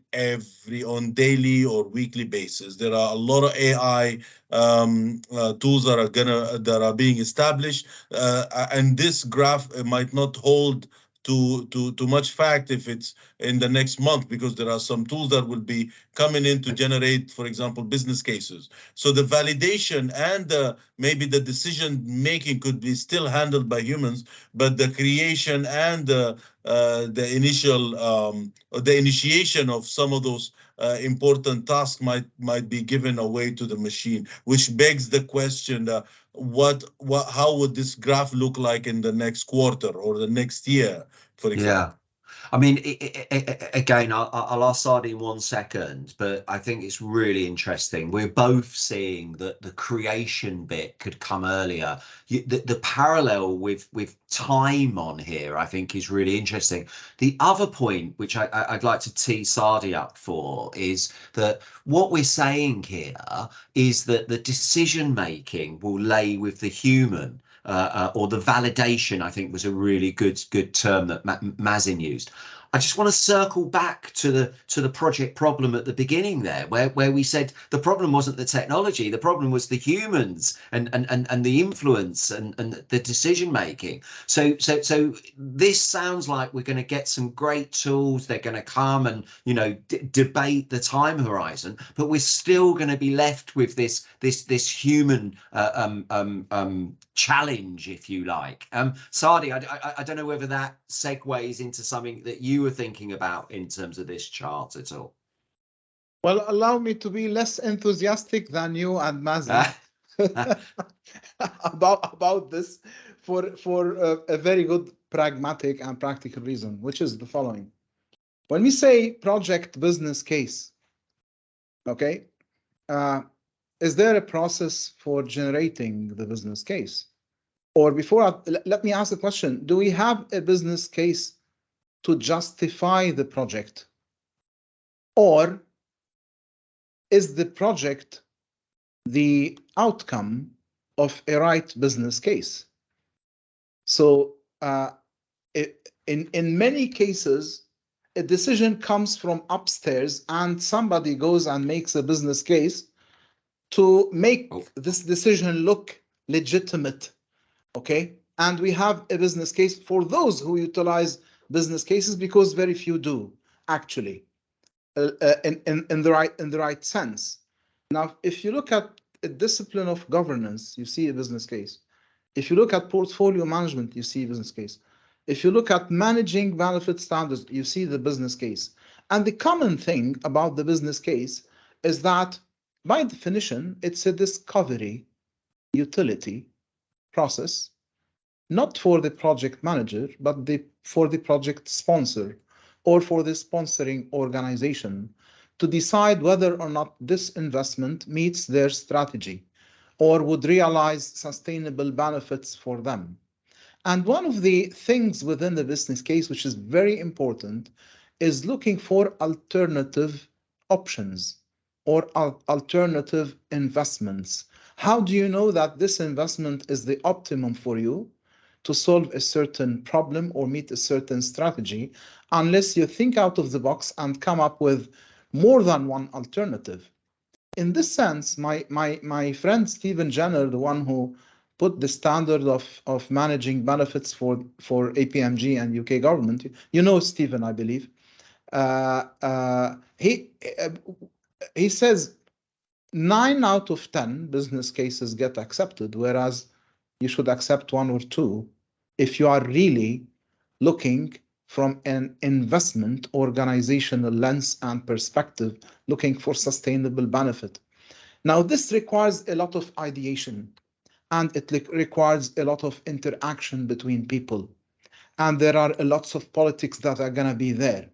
on daily or weekly basis. There are a lot of AI tools that are being established, and this graph might not hold too much fact if it's in the next month, because there are some tools that will be coming in to generate, for example, business cases. So the validation and maybe the decision making could be still handled by humans, but the creation and the initiation of some of those important tasks might be given away to the machine, which begs the question: how would this graph look like in the next quarter or the next year, for example? Yeah. I mean, again, I'll ask Saadi in 1 second, but I think it's really interesting. We're both seeing that the creation bit could come earlier. The parallel with time on here, I think, is really interesting. The other point, which I'd like to tee Saadi up for, is that what we're saying here is that the decision making will lay with the human. Or the validation, I think, was a really good term that Mazin used. I just want to circle back to the project problem at the beginning there, where we said the problem wasn't the technology, the problem was the humans and the influence and the decision making. So this sounds like we're going to get some great tools. They're going to come and debate the time horizon, but we're still going to be left with this human challenge, if you like. Saadi, I don't know whether that segues into something that you were thinking about in terms of this chart at all. Well, allow me to be less enthusiastic than you and Mazin about this for a very good pragmatic and practical reason, which is the following. When we say project business case, okay, is there a process for generating the business case? Or let me ask the question, do we have a business case to justify the project? Or is the project the outcome of a right business case? So in many cases, a decision comes from upstairs and somebody goes and makes a business case to make this decision look legitimate, okay? And we have a business case for those who utilize business cases, because very few do actually in the right sense. Now, if you look at a discipline of governance, you see a business case. If you look at portfolio management, you see a business case. If you look at managing benefit standards, you see the business case. And the common thing about the business case is that, by definition, it's a discovery utility process, not for the project manager, but for the project sponsor or for the sponsoring organization to decide whether or not this investment meets their strategy or would realize sustainable benefits for them. And one of the things within the business case, which is very important, is looking for alternative options or alternative investments. How do you know that this investment is the optimum for you to solve a certain problem or meet a certain strategy, unless you think out of the box and come up with more than one alternative? In this sense, my friend Stephen Jenner, the one who put the standard of managing benefits for APMG and UK government, you know Stephen, I believe, he says 9 out of 10 business cases get accepted, whereas you should accept 1 or 2 if you are really looking from an investment organizational lens and perspective, looking for sustainable benefit. Now, this requires a lot of ideation, and it requires a lot of interaction between people. And there are lots of politics that are going to be there.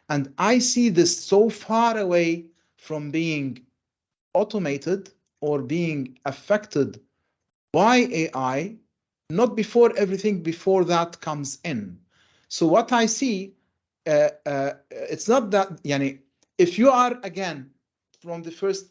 And I see this so far away from being automated or being affected by AI, not before everything before that comes in. So what I see, it's not that, yani, if you are, again, from the first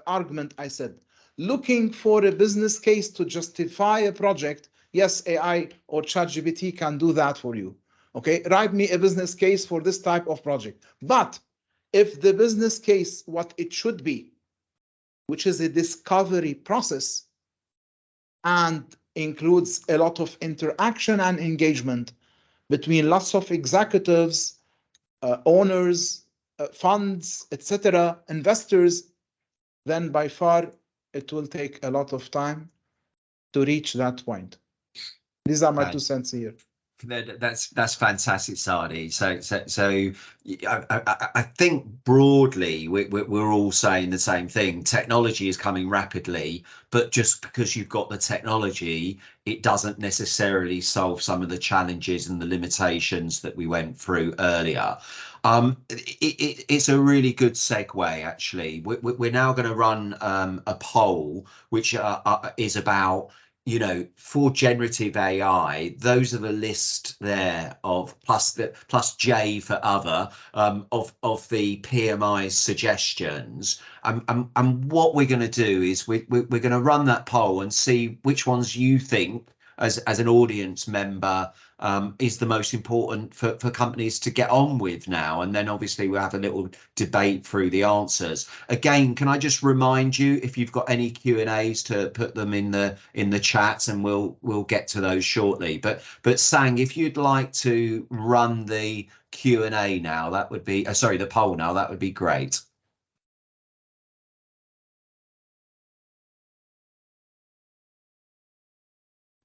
argument I said, looking for a business case to justify a project, yes, AI or ChatGPT can do that for you. Okay, write me a business case for this type of project. But if the business case, what it should be, which is a discovery process and includes a lot of interaction and engagement between lots of executives, owners, funds, etc., investors, then by far it will take a lot of time to reach that point. These are my 2 cents here. That's fantastic, Saadi. So I think broadly we're all saying the same thing. Technology is coming rapidly, but just because you've got the technology, it doesn't necessarily solve some of the challenges and the limitations that we went through earlier. It's a really good segue, actually. We're now going to run a poll, which is about, you know, for generative AI, those are the list there of plus J for other of the PMI's suggestions. And what we're going to do is we're going to run that poll and see which ones you think as an audience member is the most important for companies to get on with now. And then obviously we'll have a little debate through the answers. Again, can I just remind you, if you've got any Q&As, to put them in the chat, and we'll get to those shortly. But Sang, if you'd like to run the Q&A now, that would be sorry, the poll now, that would be great.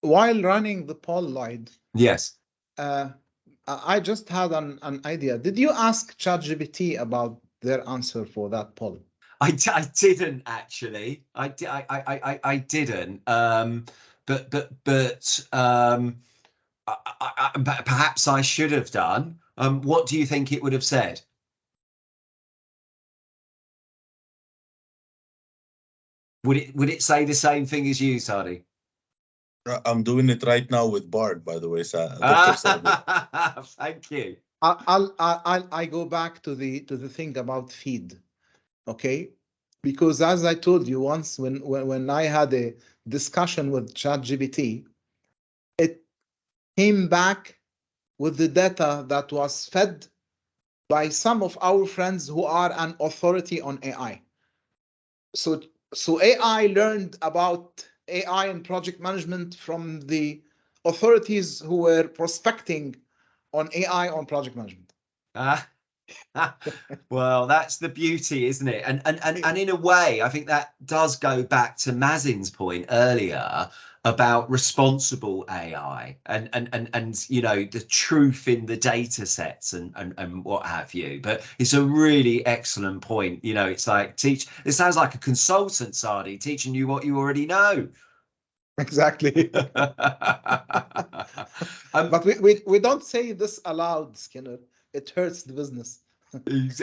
While running the poll, Lloyd, yes, I just had an idea. Did you ask ChatGPT about their answer for that poll? I didn't actually. I didn't. But perhaps I should have done. What do you think it would have said? Would it say the same thing as you, Saadi? I'm doing it right now with Bard, by the way, Dr. Saadi. Thank you. I go back to the thing about feed, okay? Because as I told you once, when I had a discussion with ChatGPT, it came back with the data that was fed by some of our friends who are an authority on AI. So AI learned about AI and project management from the authorities who were prospecting on AI on project management. Well, that's the beauty, isn't it? And in a way, I think that does go back to Mazin's point earlier about responsible AI and you know, the truth in the data sets and what have you. But it's a really excellent point. You know, it's like it sounds like a consultant, Saadi, teaching you what you already know. Exactly. But we don't say this aloud, Skinner. It hurts the business.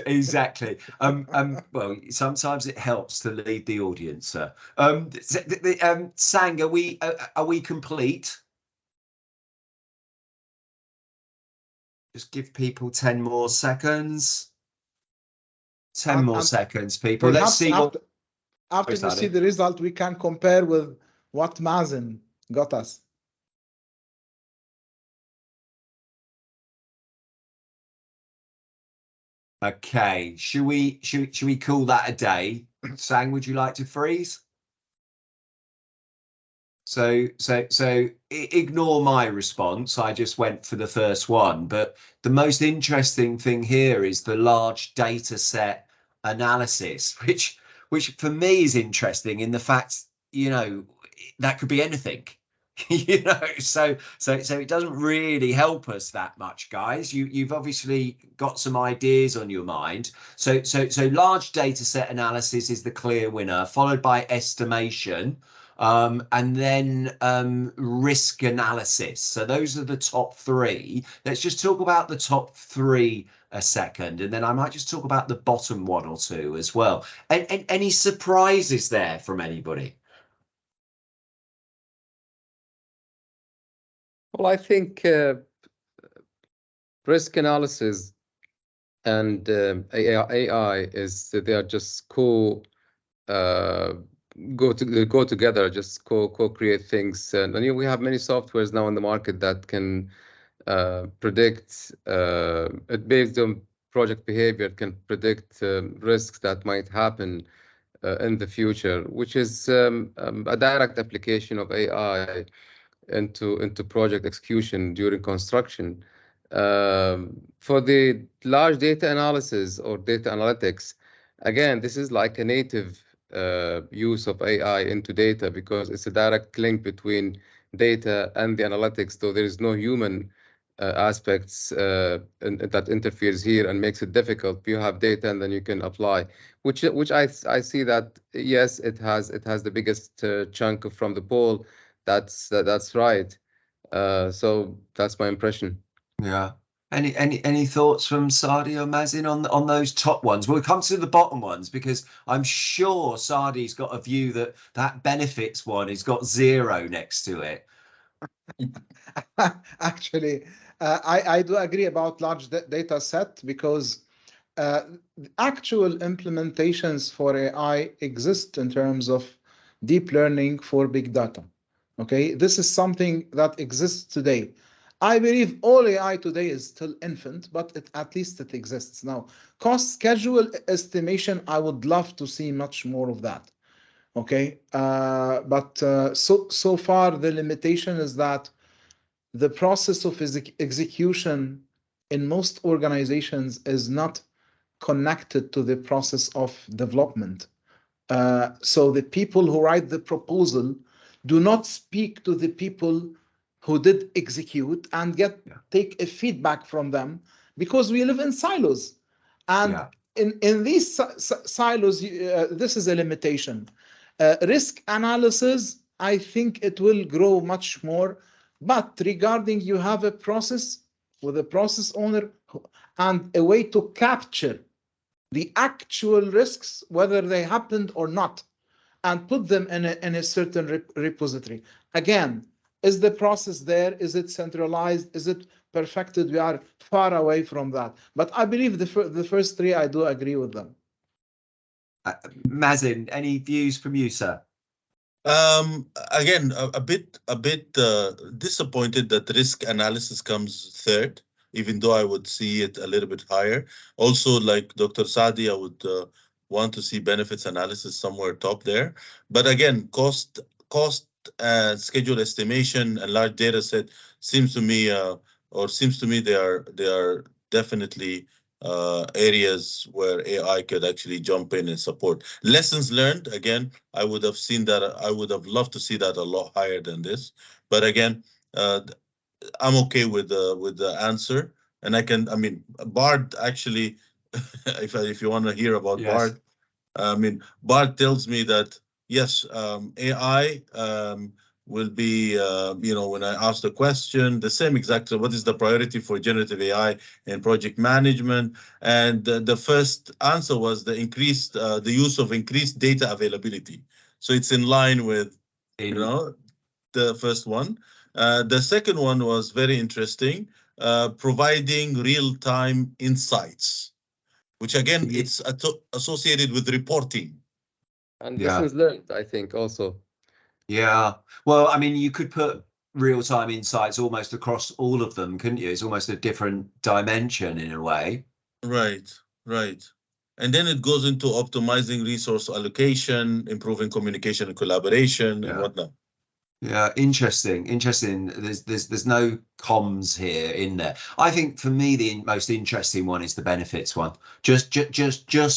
Exactly. Well, sometimes it helps to lead the audience, sir. Sang, are we complete? Just give people 10 more seconds. 10 more seconds, people. Let's see what after we see the result, we can compare with what Mazin got us. Okay, should we call that a day? Sang, would you like to freeze? So ignore my response. I just went for the first one. But the most interesting thing here is the large data set analysis, which for me is interesting in the fact, you know, that could be anything. You know, so it doesn't really help us that much, guys. You've obviously got some ideas on your mind. So large data set analysis is the clear winner, followed by estimation, and then risk analysis. So those are the top three. Let's just talk about the top three a second, and then I might just talk about the bottom one or two as well. And any surprises there from anybody? Well, I think risk analysis and AI is they are just go together, just co-create things. And we have many softwares now in the market that can predict it based on project behavior, can predict risks that might happen in the future, which is a direct application of AI into project execution during construction. For the large data analysis or data analytics, again, this is like a native use of AI into data, because it's a direct link between data and the analytics, though there is no human aspects that interferes here and makes it difficult. You have data and then you can apply, which I see that, yes, it has the biggest chunk from the pool. That's right. So that's my impression. Yeah. Any thoughts from Saadi or Mazin on those top ones? We'll come to the bottom ones, because I'm sure Saadi's got a view that benefits one has got 0 next to it. Actually, I do agree about large data set, because actual implementations for AI exist in terms of deep learning for big data. Okay, this is something that exists today. I believe all AI today is still infant, but at least it exists. Now, cost schedule estimation, I would love to see much more of that. Okay, but so far the limitation is that the process of execution in most organizations is not connected to the process of development. So the people who write the proposal do not speak to the people who did execute and take a feedback from them, because we live in silos. And in these silos, this is a limitation. Risk analysis, I think it will grow much more. But regarding, you have a process with a process owner and a way to capture the actual risks, whether they happened or not, and put them in a certain repository. Again, is the process there? Is it centralized? Is it perfected? We are far away from that. But I believe the first three, I do agree with them. Mazin, any views from you, sir? Again, a bit disappointed that risk analysis comes third, even though I would see it a little bit higher. Also, like Dr. Saadi, I would want to see benefits analysis somewhere top there. But again, cost schedule estimation and large data set seems to me they are definitely areas where AI could actually jump in and support. Lessons learned, again, I would have seen that. I would have loved to see that a lot higher than this. But again, I'm okay with the answer, and I mean, Bard actually, if you want to hear about Bard, I mean, Bard tells me that yes, AI will be, when I ask the question, the same exact, what is the priority for generative AI in project management? And the first answer was the use of increased data availability. So it's in line with, the first one. The second one was very interesting, providing real-time insights, which again, it's associated with reporting. And lessons learned, I think, also. Yeah. Well, I mean, you could put real-time insights almost across all of them, couldn't you? It's almost a different dimension in a way. Right. And then it goes into optimizing resource allocation, improving communication and collaboration, and whatnot. Yeah, interesting. There's no comms here in there. I think for me the most interesting one is the benefits one. Just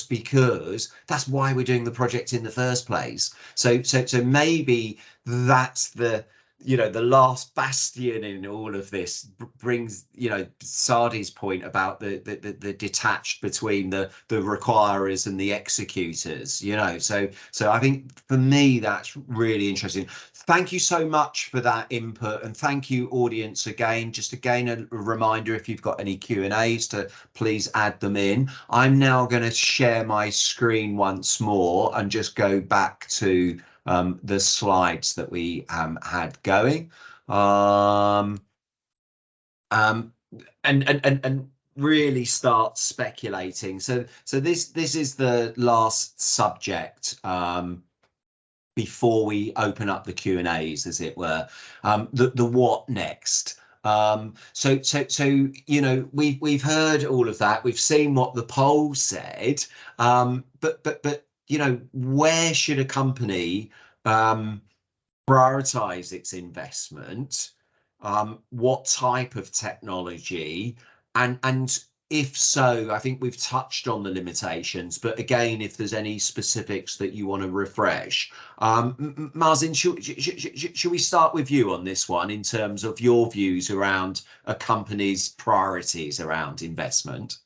because that's why we're doing the project in the first place. So maybe that's the you know, the last bastion in all of this brings, you know, Sadi's point about the detached between the requirers and the executors, you know. So I think for me that's really interesting. Thank you so much for that input, and thank you, audience, again. Just again a reminder, if you've got any Q&As, to please add them in. I'm now going to share my screen once more and just go back to the slides that we had going, and really start speculating. So this is the last subject before we open up the Q&As, as it were. The what next. So you know, we've heard all of that. We've seen what the poll said, but you know, where should a company prioritize its investment? What type of technology? And if so, I think we've touched on the limitations, but again, if there's any specifics that you want to refresh. Mazen, should we start with you on this one in terms of your views around a company's priorities around investment?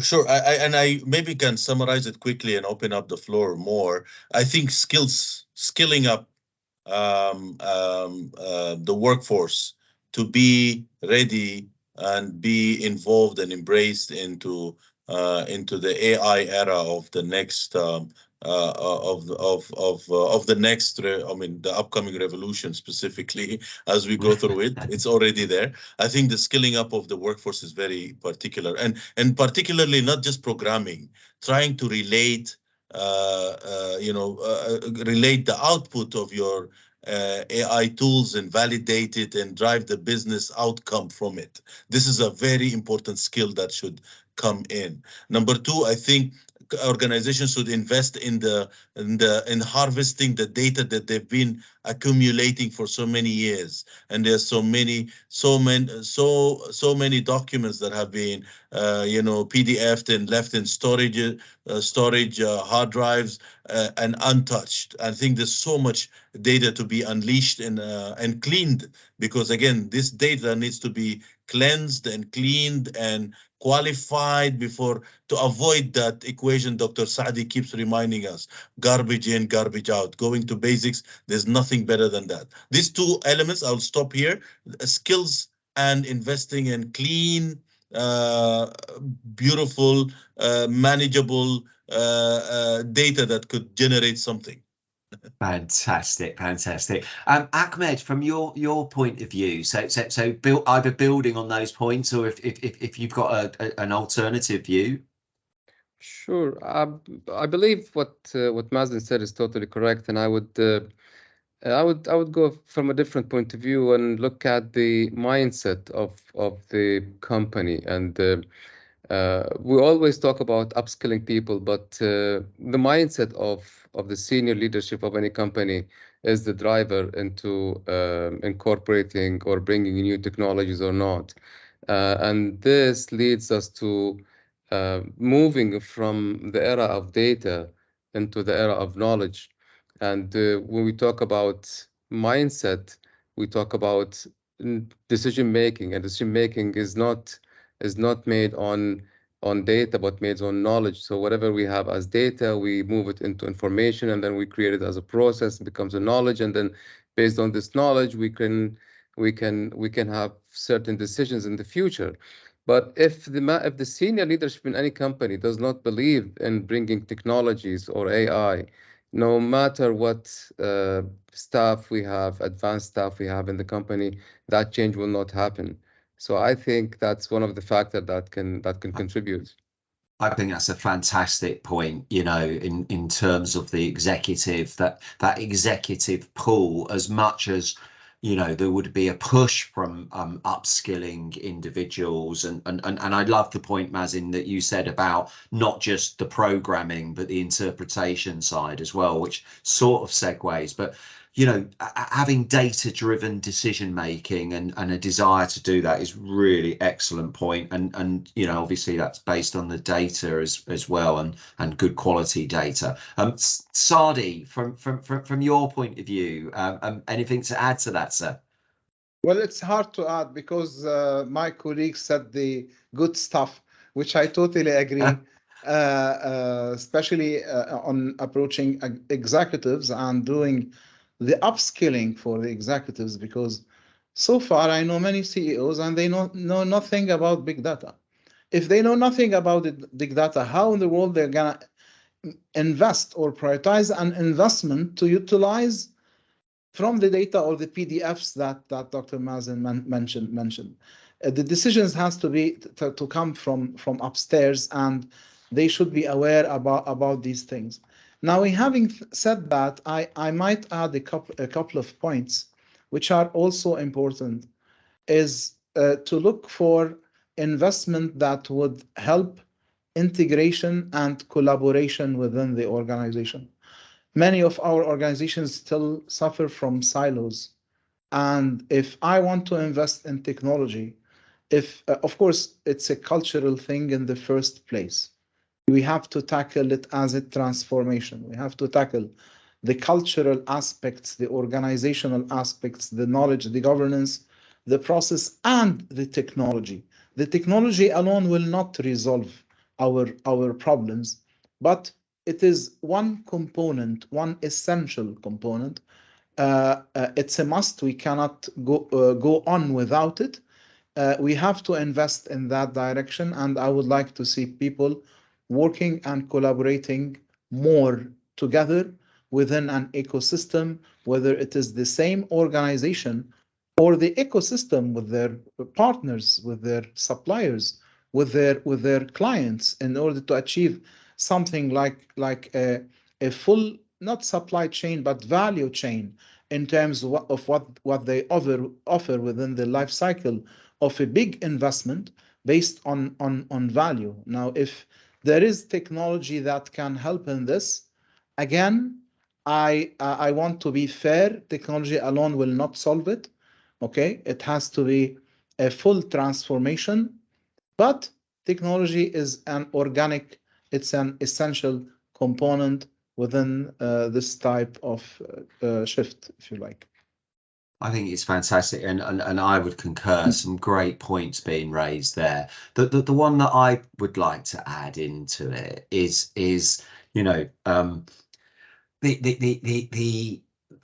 Sure. I maybe can summarize it quickly and open up the floor more. I think skilling up the workforce to be ready and be involved and embraced into the AI era of the next the upcoming revolution, specifically as we go through it. It's already there. I think the skilling up of the workforce is very particular, and particularly not just programming, trying to relate relate the output of your AI tools and validate it and drive the business outcome from it. This is a very important skill that should come in. Number two, I think organizations should invest in harvesting the data that they've been accumulating for so many years, and there's so many documents that have been PDF'd and left in storage hard drives and untouched. I think there's so much data to be unleashed and cleaned, because again, this data needs to be cleansed and cleaned and qualified before, to avoid that equation Dr. Saadi keeps reminding us: garbage in, garbage out. Going to basics, there's nothing better than that. These two elements, I'll stop here: skills and investing in clean, beautiful, manageable data that could generate something. Fantastic. Ahmed, from your point of view, so either building on those points, or if you've got an alternative view. Sure. I believe what Mazen said is totally correct, and I would go from a different point of view and look at the mindset of the company. And we always talk about upskilling people, but the mindset of the senior leadership of any company is the driver into incorporating or bringing new technologies or not. And this leads us to moving from the era of data into the era of knowledge. And when we talk about mindset, we talk about decision making, and decision making is not made on data, but made on knowledge. So whatever we have as data, we move it into information, and then we create it as a process. It becomes a knowledge, and then based on this knowledge, we can have certain decisions in the future. But if the senior leadership in any company does not believe in bringing technologies or AI, no matter what staff we have, advanced staff we have in the company, that change will not happen. So I think that's one of the factors that can contribute. I think that's a fantastic point, you know, in terms of the executive, that executive pool, as much as, you know, there would be a push from upskilling individuals. And I love the point, Mazen, that you said about not just the programming, but the interpretation side as well, which sort of segues. But you know, having data-driven decision making and a desire to do that is really excellent point. And you know, obviously that's based on the data as well, and good quality data. Sadi, from your point of view, anything to add to that, sir? Well, it's hard to add because my colleagues said the good stuff, which I totally agree, especially on approaching executives and doing the upskilling for the executives, because so far I know many CEOs and they know nothing about big data. If they know nothing about big data, how in the world they're gonna invest or prioritize an investment to utilize from the data or the PDFs that Dr. Mazen mentioned? The decisions has to be to come from upstairs, and they should be aware about these things. Now, having said that, I might add a couple of points which are also important, is to look for investment that would help integration and collaboration within the organization. Many of our organizations still suffer from silos. And if I want to invest in technology, of course, it's a cultural thing in the first place. We have to tackle it as a transformation. We have to tackle the cultural aspects, the organizational aspects, the knowledge, the governance, the process, and the technology. The technology alone will not resolve our problems, but it is one component, one essential component. It's a must. We cannot go on without it. We have to invest in that direction, and I would like to see people working and collaborating more together within an ecosystem, whether it is the same organization or the ecosystem with their partners, with their suppliers, with their clients, in order to achieve something like a full, not supply chain, but value chain in terms of what they offer within the life cycle of a big investment based on value. Now, if there is technology that can help in this, again, I want to be fair. Technology alone will not solve it. Okay, it has to be a full transformation, but technology is an organic, it's an essential component within this type of shift, if you like. I think it's fantastic, and I would concur. Some great points being raised there. The one that I would like to add into it is you know,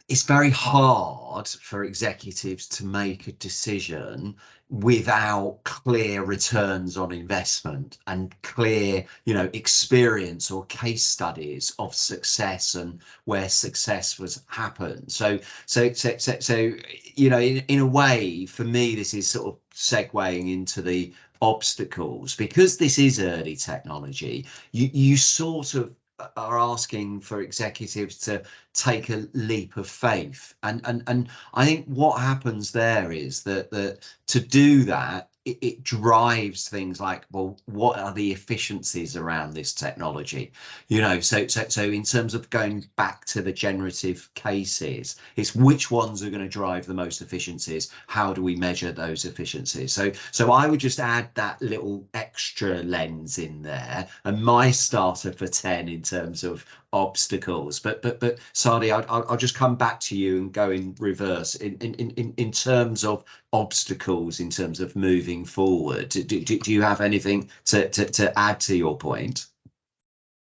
it's very hard for executives to make a decision without clear returns on investment and clear, you know, experience or case studies of success and where success was happened. So you know, in a way, for me, this is sort of segueing into the obstacles, because this is early technology. You sort of are asking for executives to take a leap of faith, and I think what happens there is that to do that, it drives things like, well, what are the efficiencies around this technology? You know, so in terms of going back to the generative cases, it's which ones are going to drive the most efficiencies? How do we measure those efficiencies? So I would just add that little extra lens in there, and my starter for 10 in terms of obstacles. But Sadi, I'll just come back to you and go in reverse in terms of obstacles, in terms of moving forward. Do you have anything to add to your point?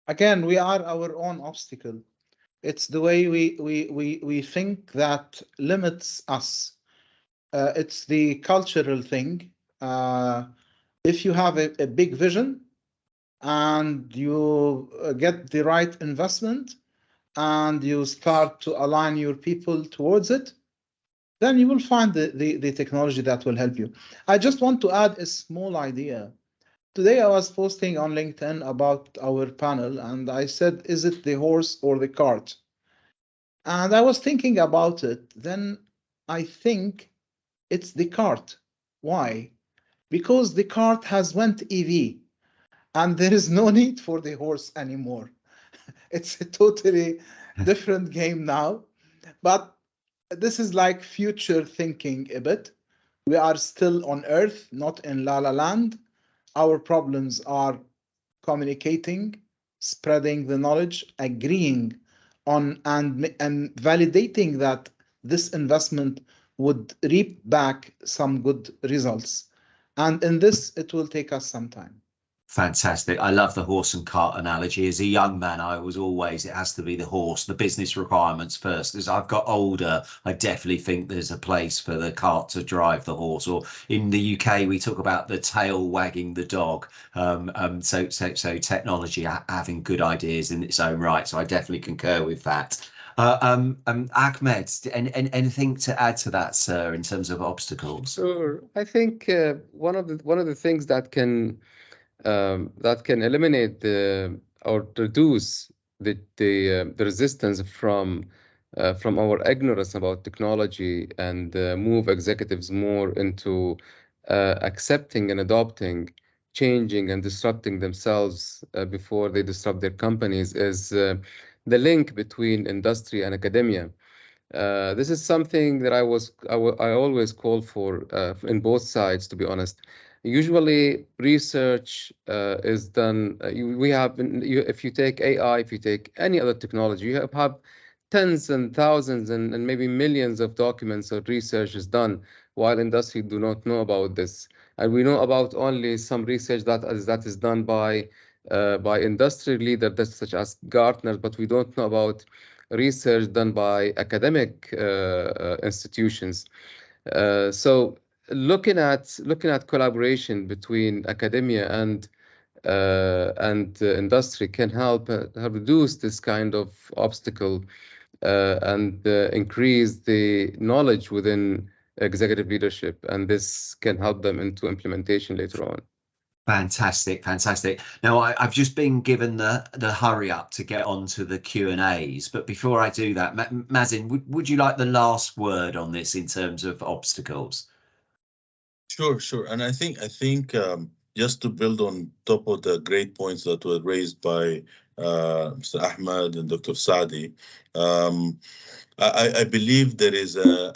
Again, we are our own obstacle. It's the way we think that limits us. It's the cultural thing. If you have a big vision and you get the right investment and you start to align your people towards it, then you will find the technology that will help you. I just want to add a small idea. Today I was posting on LinkedIn about our panel, and I said, is it the horse or the cart? And I was thinking about it. Then I think it's the cart. Why? Because the cart has went EV, and there is no need for the horse anymore. It's a totally different game now. But this is like future thinking a bit. We are still on Earth, not in La La Land. Our problems are communicating, spreading the knowledge, agreeing on and validating that this investment would reap back some good results. And in this, it will take us some time. Fantastic. I love the horse and cart analogy. As a young man, I was always, it has to be the horse, the business requirements first. As I've got older, I definitely think there's a place for the cart to drive the horse. Or in the UK, we talk about the tail wagging the dog. So technology having good ideas in its own right. So I definitely concur with that. Ahmed, anything to add to that, sir, in terms of obstacles? Sure. I think one of the things that can eliminate or reduce the resistance from our ignorance about technology and move executives more into accepting and adopting, changing and disrupting themselves before they disrupt their companies is the link between industry and academia. This is something that I always call for in both sides, to be honest. Usually, research is done. If you take AI, if you take any other technology, you have tens and thousands and maybe millions of documents or research is done, while industry do not know about this. And we know about only some research that is done by industry leaders such as Gartner, but we don't know about research done by academic institutions. So looking at collaboration between academia and industry can help reduce this kind of obstacle and increase the knowledge within executive leadership, and this can help them into implementation later on. Fantastic. Now, I've just been given the hurry up to get onto the Q&As, but before I do that, Mazin, would you like the last word on this in terms of obstacles? Sure. And I think just to build on top of the great points that were raised by Mr. Ahmed and Dr. Saadi, I believe there is an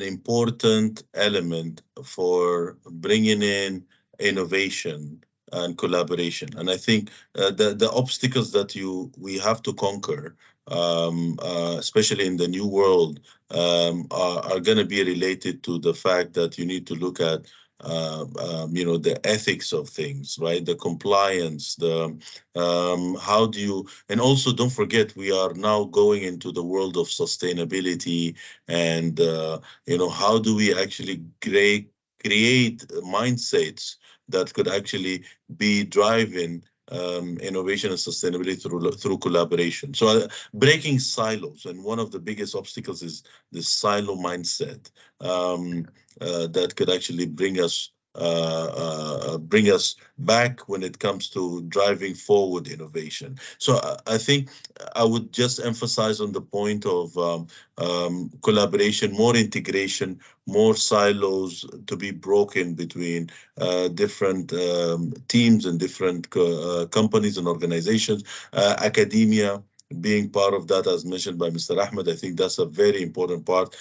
important element for bringing in innovation and collaboration. And I think the obstacles that we have to conquer, especially in the new world, are going to be related to the fact that you need to look at the ethics of things, right? The compliance, how do you, and also don't forget, we are now going into the world of sustainability and, how do we actually create mindsets that could actually be driving innovation and sustainability through collaboration. So breaking silos, and one of the biggest obstacles is the silo mindset that could actually bring us back when it comes to driving forward innovation. So I think I would just emphasize on the point of collaboration, more integration, more silos to be broken between different teams and different companies and organizations, academia being part of that, as mentioned by Mr. Ahmed. I think that's a very important part.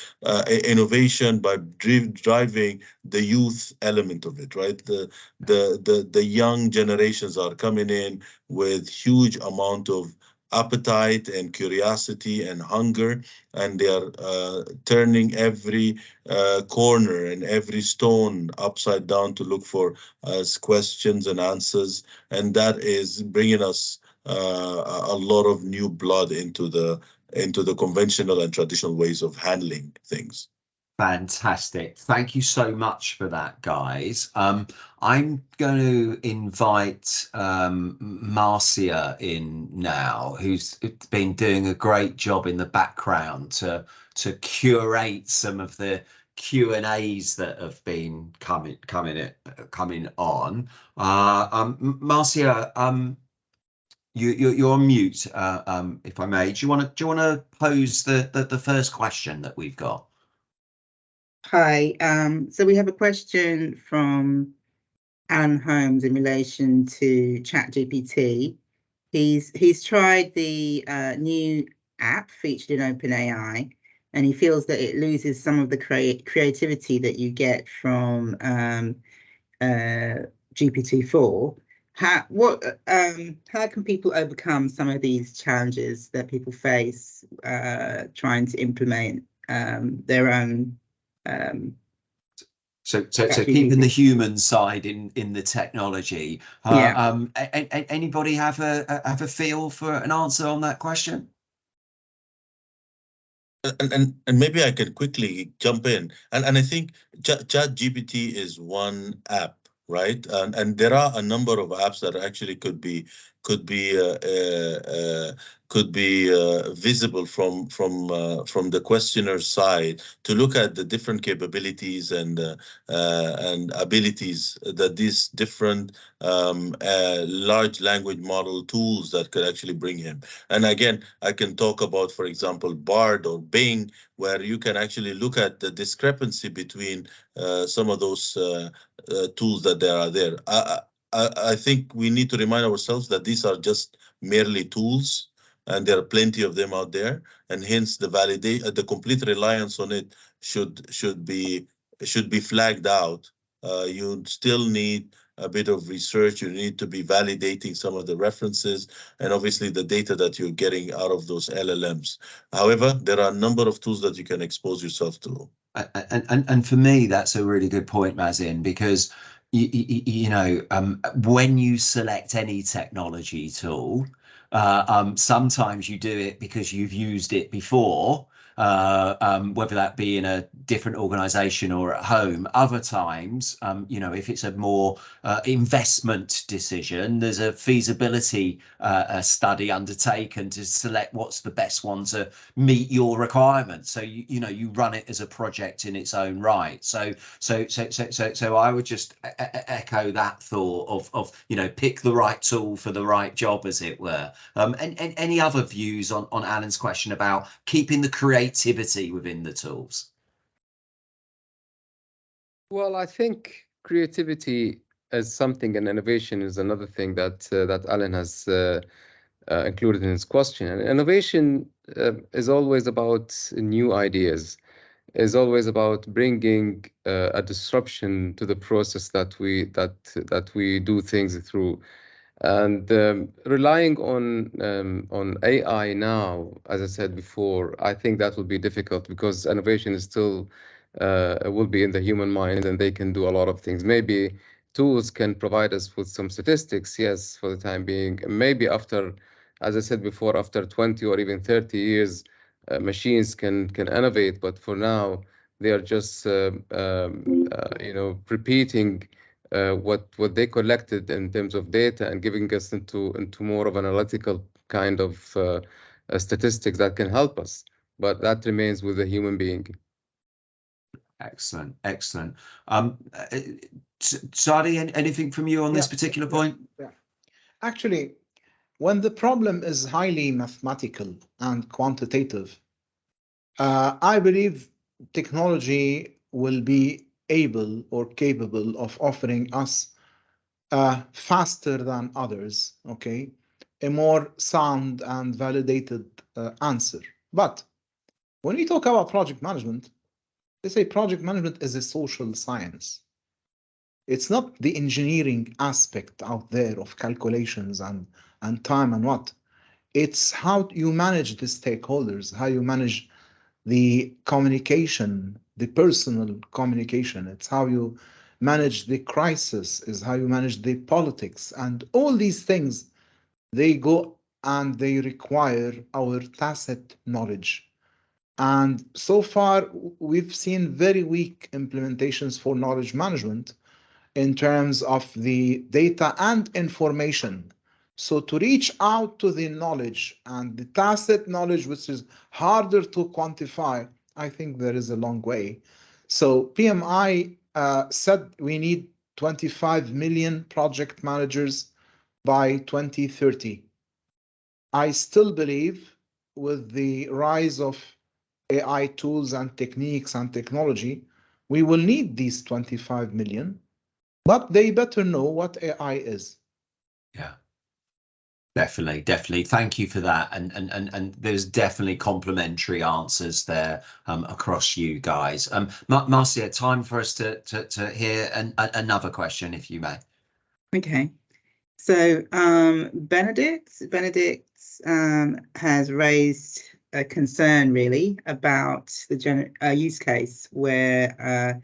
Innovation by driving the youth element of it, right? The young generations are coming in with huge amount of appetite and curiosity and hunger, and they are turning every corner and every stone upside down to look for questions and answers, and that is bringing us a lot of new blood into the conventional and traditional ways of handling things. Fantastic. Thank you so much for that, guys. I'm going to invite Marcia in now, who's been doing a great job in the background to curate some of the Q&As that have been coming on. Marcia, you're on mute, if I may. Do you want to pose the first question that we've got? Hi. So we have a question from Alan Holmes in relation to ChatGPT. He's tried the new app featured in OpenAI, and he feels that it loses some of the creativity that you get from GPT-4. How can people overcome some of these challenges that people face trying to implement their own? So keeping the human side in the technology. Anybody have a feel for an answer on that question? And maybe I can quickly jump in. And I think ChatGPT is one app, right? And there are a number of apps that actually could be visible from the questioner's side to look at the different capabilities and abilities that these different large language model tools that could actually bring him. And again, I can talk about, for example, Bard or Bing, where you can actually look at the discrepancy between some of those tools that there are there. I think we need to remind ourselves that these are just merely tools, and there are plenty of them out there, and hence the complete reliance on it should be flagged out. You still need a bit of research. You need to be validating some of the references and obviously the data that you're getting out of those LLMs. However, there are a number of tools that you can expose yourself to. And for me, that's a really good point, Mazin, because you know, when you select any technology tool, sometimes you do it because you've used it before, whether that be in a different organization or at home. Other times, you know, if it's a more investment decision, there's a feasibility study undertaken to select what's the best one to meet your requirements. So you know, you run it as a project in its own right. So I would just echo that thought of you know, pick the right tool for the right job, as it were. And any other views on Alan's question about keeping the creativity within the tools? Well, I think creativity is something, and innovation is another thing that Alan has included in his question. And innovation is always about new ideas, is always about bringing a disruption to the process that we do things through. And relying on AI now, as I said before, I think that will be difficult because innovation is still will be in the human mind, and they can do a lot of things. Maybe tools can provide us with some statistics, yes, for the time being. Maybe after, as I said before, after 20 or even 30 years, machines can innovate. But for now, they are just you know, repeating what they collected in terms of data and giving us into more of an analytical kind of statistics that can help us. But that remains with the human being. Excellent. Sadi, anything from you on this particular point? Yeah. Actually, when the problem is highly mathematical and quantitative, I believe technology will be able or capable of offering us faster than others, okay, a more sound and validated answer. But when we talk about project management, they say project management is a social science. It's not the engineering aspect out there of calculations and time and what. It's how you manage the stakeholders, how you manage the communication, the personal communication. It's how you manage the crisis, is how you manage the politics, and all these things, they go and they require our tacit knowledge. And so far, we've seen very weak implementations for knowledge management in terms of the data and information. So to reach out to the knowledge and the tacit knowledge, which is harder to quantify, I think there is a long way. So PMI said we need 25 million project managers by 2030. I still believe with the rise of AI tools and techniques and technology, we will need these 25 million, but they better know what AI is. Yeah. Definitely. Thank you for that. And there's definitely complementary answers there across you guys. Marcia, time for us to hear another question, if you may. Okay. So Benedict has raised a concern really about the use case where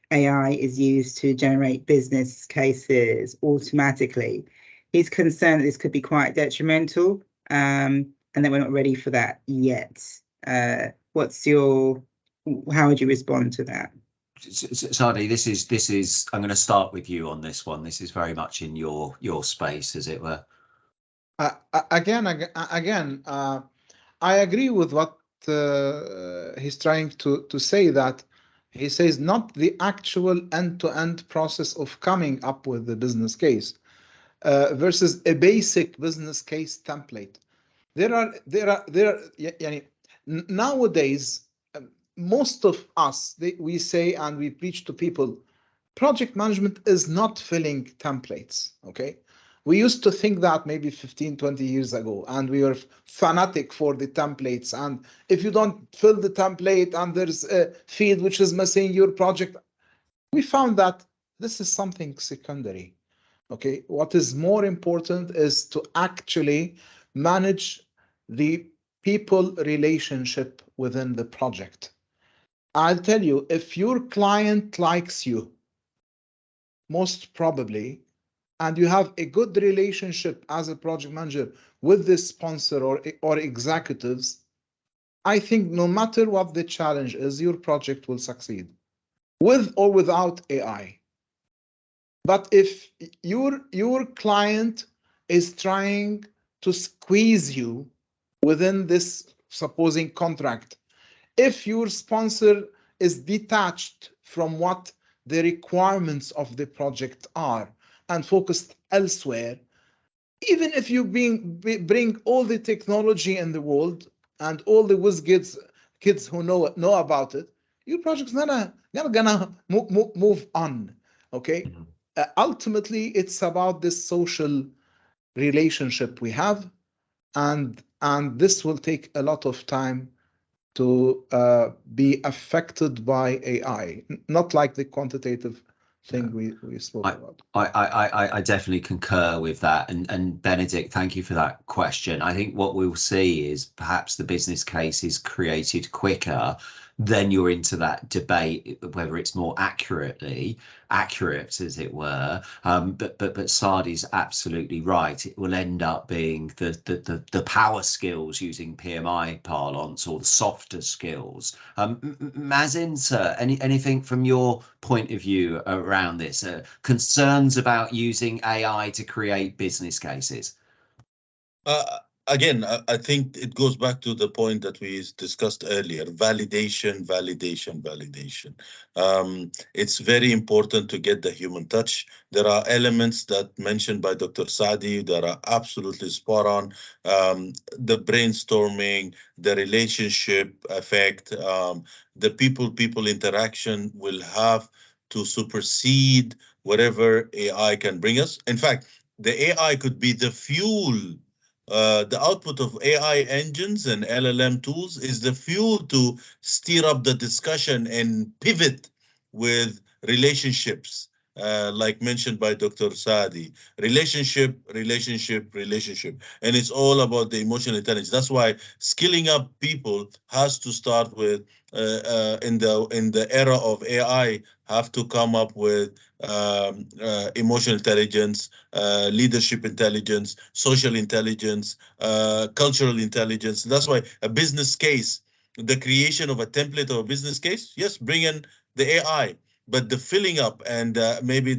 AI is used to generate business cases automatically. He's concerned that this could be quite detrimental, and that we're not ready for that yet. How would you respond to that? Sadi, this is I'm going to start with you on this one. This is very much in your space, as it were. Again, I agree with what he's trying to say, that he says not the actual end-to-end process of coming up with the business case versus a basic business case template. Nowadays, most of us, we say and we preach to people, project management is not filling templates, okay? We used to think that maybe 15, 20 years ago, and we were fanatic for the templates. And if you don't fill the template and there's a field which is missing, your project, we found that this is something secondary, okay? What is more important is to actually manage the people relationship within the project. I'll tell you, if your client likes you, most probably, and you have a good relationship as a project manager with the sponsor or executives, I think no matter what the challenge is, your project will succeed, with or without AI. But if your client is trying to squeeze you within this supposing contract, if your sponsor is detached from what the requirements of the project are and focused elsewhere, even if you bring all the technology in the world and all the whiz kids who know about it, your project's not gonna move on, okay? Mm-hmm. Ultimately, it's about this social relationship we have, and this will take a lot of time to be affected by AI, not like the quantitative thing we spoke about. I definitely concur with that. And Benedict, thank you for that question. I think what we'll see is perhaps the business case is created quicker, then you're into that debate whether it's more accurate, as it were. But Sadi's absolutely right. It will end up being the power skills, using PMI parlance, or the softer skills. Mazen, sir, anything from your point of view around this? Concerns about using AI to create business cases? Again, I think it goes back to the point that we discussed earlier: validation. It's very important to get the human touch. There are elements that mentioned by Dr. Sadi that are absolutely spot on. The brainstorming, the relationship effect, the people interaction will have to supersede whatever AI can bring us. In fact, the AI could be the fuel. The output of AI engines and LLM tools is the fuel to steer up the discussion and pivot with relationships, like mentioned by Dr. Sadi. Relationship. And it's all about the emotional intelligence. That's why skilling up people has to start with, in the era of AI, have to come up with emotional intelligence, leadership intelligence, social intelligence, cultural intelligence. That's why a business case, the creation of a template of a business case, yes, bring in the AI, but the filling up and maybe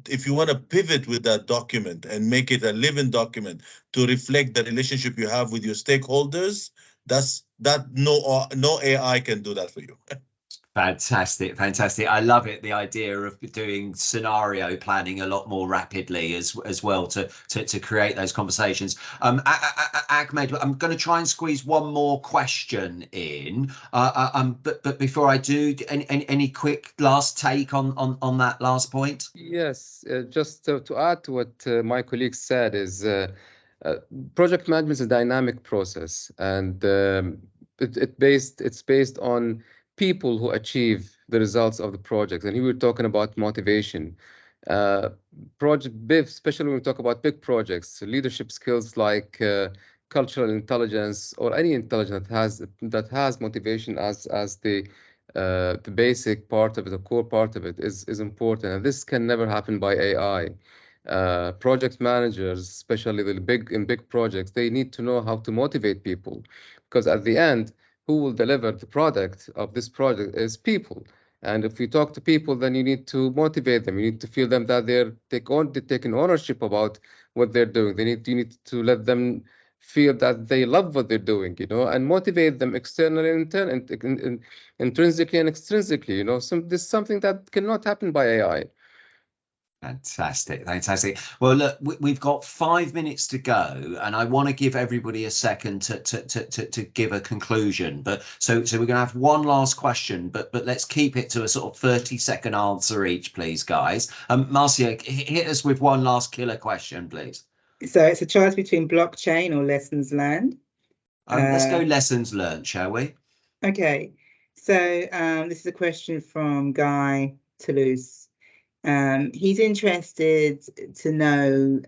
if you want to pivot with that document and make it a living document to reflect the relationship you have with your stakeholders, no AI can do that for you. Fantastic. I love it. The idea of doing scenario planning a lot more rapidly as well to create those conversations. Ahmed, I'm going to try and squeeze one more question in. But before I do, any quick last take on that last point? Yes, just to add to what my colleague said is Project management is a dynamic process, and it's based on people who achieve the results of the project. And here we're talking about motivation. Especially when we talk about big projects, leadership skills like cultural intelligence or any intelligence that has motivation as the basic part of it, the core part of it is important. And this can never happen by AI. Project managers, especially the big projects, they need to know how to motivate people, because at the end, who will deliver the product of this project is people. And if you talk to people, then you need to motivate them. You need to feel them that they're taking ownership about what they're doing. You need to let them feel that they love what they're doing, and motivate them externally and intrinsically and extrinsically. This is something that cannot happen by AI. Fantastic. Well, look, we've got 5 minutes to go, and I want to give everybody a second to give a conclusion. But so we're going to have one last question, but let's keep it to a sort of 30-second answer each, please, guys. Marcia, hit us with one last killer question, please. So it's a choice between blockchain or lessons learned. Let's go lessons learned, shall we? Okay. So this is a question from Guy Toulouse. He's interested to know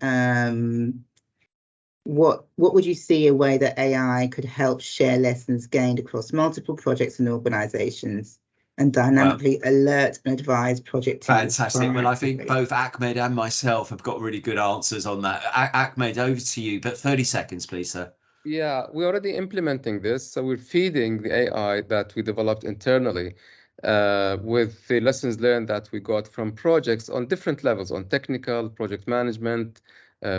what would you see a way that AI could help share lessons gained across multiple projects and organizations and dynamically alert and advise project teams. Fantastic. Well, I think both Ahmed and myself have got really good answers on that. Ahmed, over to you, but 30 seconds, please, sir. Yeah, we're already implementing this. So we're feeding the AI that we developed internally with the lessons learned that we got from projects on different levels, on technical, project management,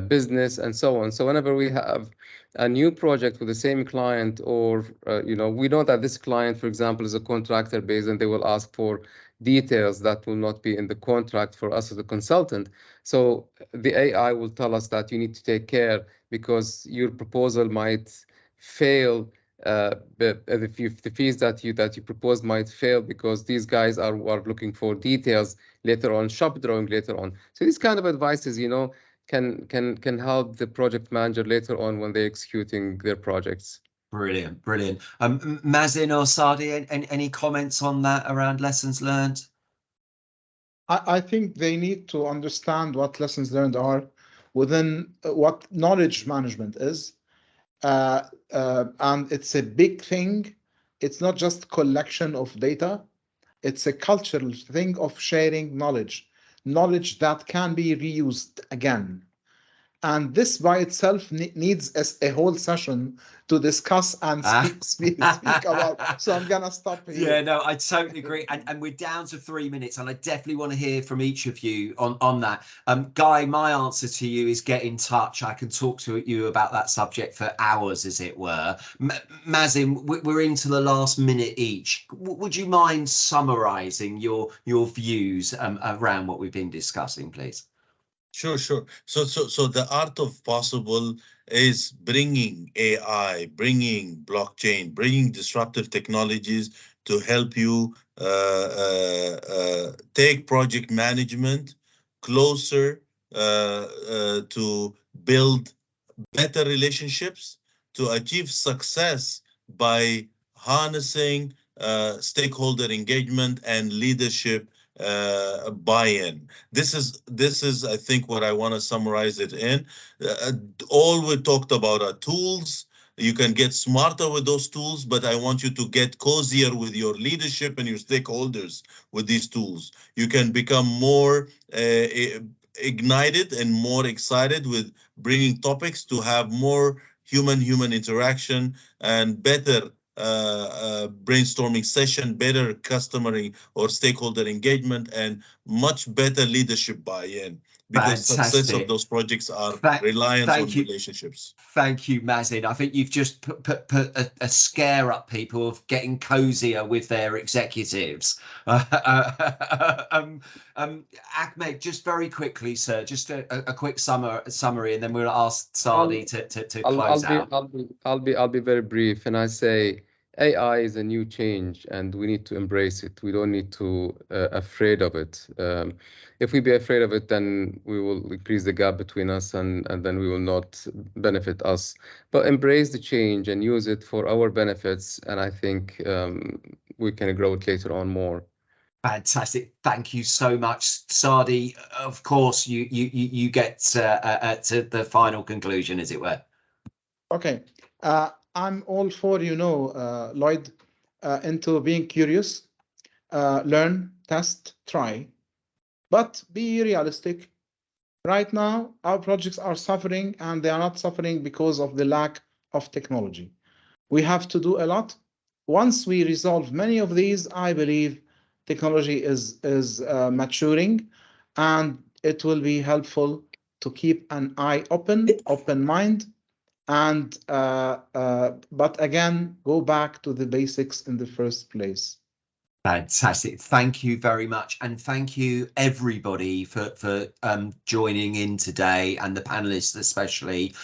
business, and so on. So whenever we have a new project with the same client, or we know that this client, for example, is a contractor base, and they will ask for details that will not be in the contract for us as a consultant. So the AI will tell us that you need to take care because your proposal might fail. The fees that you propose might fail because these guys are looking for details later on, shop drawing later on. So these kind of advices, can help the project manager later on when they're executing their projects. Brilliant. Mazin or Sadi, any comments on that around lessons learned? I think they need to understand what lessons learned are within what knowledge management is. And it's a big thing. It's not just collection of data. It's a cultural thing of sharing knowledge that can be reused again. And this by itself needs a whole session to discuss and speak about. So I'm gonna stop here. Yeah, no, I totally agree. And we're down to 3 minutes, and I definitely want to hear from each of you on that. Guy, my answer to you is get in touch. I can talk to you about that subject for hours, as it were. Mazin, we're into the last minute each. Would you mind summarizing your views around what we've been discussing, please? Sure. So the art of possible is bringing AI, bringing blockchain, bringing disruptive technologies to help you take project management closer to build better relationships, to achieve success by harnessing stakeholder engagement and leadership buy-in. This is I think what I want to summarize it in. All we talked about are tools. You can get smarter with those tools, but I want you to get cozier with your leadership and your stakeholders with these tools. You can become more ignited and more excited with bringing topics to have more human interaction and better brainstorming session, better customer or stakeholder engagement, and much better leadership buy-in, because success of those projects are reliant on relationships. Thank you, Mazin. I think you've just put a scare up people of getting cozier with their executives. Ahmed, just very quickly, sir, just a quick summary, and then we'll ask Sadi to close out. I'll be very brief, and I say AI is a new change, and we need to embrace it. We don't need to afraid of it. If we be afraid of it, then we will increase the gap between us, and then we will not benefit us. But embrace the change and use it for our benefits, and I think we can grow it later on more. Fantastic. Thank you so much, Sadi. Of course, you get to the final conclusion, as it were. Okay. I'm all for, Lloyd, into being curious, learn, test, try, but be realistic. Right now, our projects are suffering, and they are not suffering because of the lack of technology. We have to do a lot. Once we resolve many of these, I believe technology is maturing, and it will be helpful to keep an eye open mind, and but again, go back to the basics in the first place. Fantastic. Thank you very much. And thank you everybody for joining in today, and the panelists especially.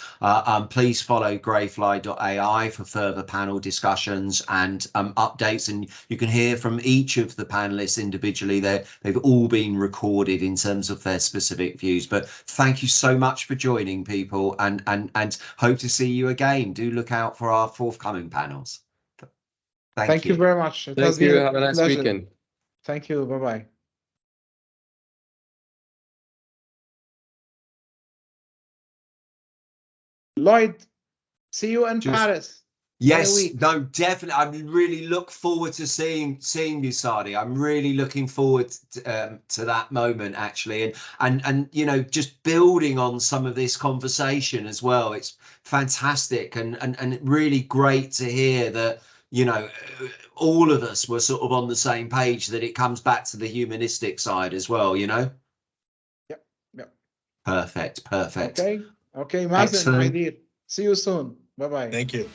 Please follow greyfly.ai for further panel discussions and updates. And you can hear from each of the panelists individually. They've all been recorded in terms of their specific views. But thank you so much for joining, people, and hope to see you again. Do look out for our forthcoming panels. Thank you very much. Thank you. Have a nice weekend. Thank you. Bye-bye. Lloyd, see you in Paris. Yes, no, definitely. I really look forward to seeing you, Sadi. I'm really looking forward to that moment, actually, and just building on some of this conversation as well. It's fantastic and really great to hear that all of us were sort of on the same page, that it comes back to the humanistic side as well, Yep. Perfect. Okay, Mazen, my dear. See you soon. Bye-bye. Thank you.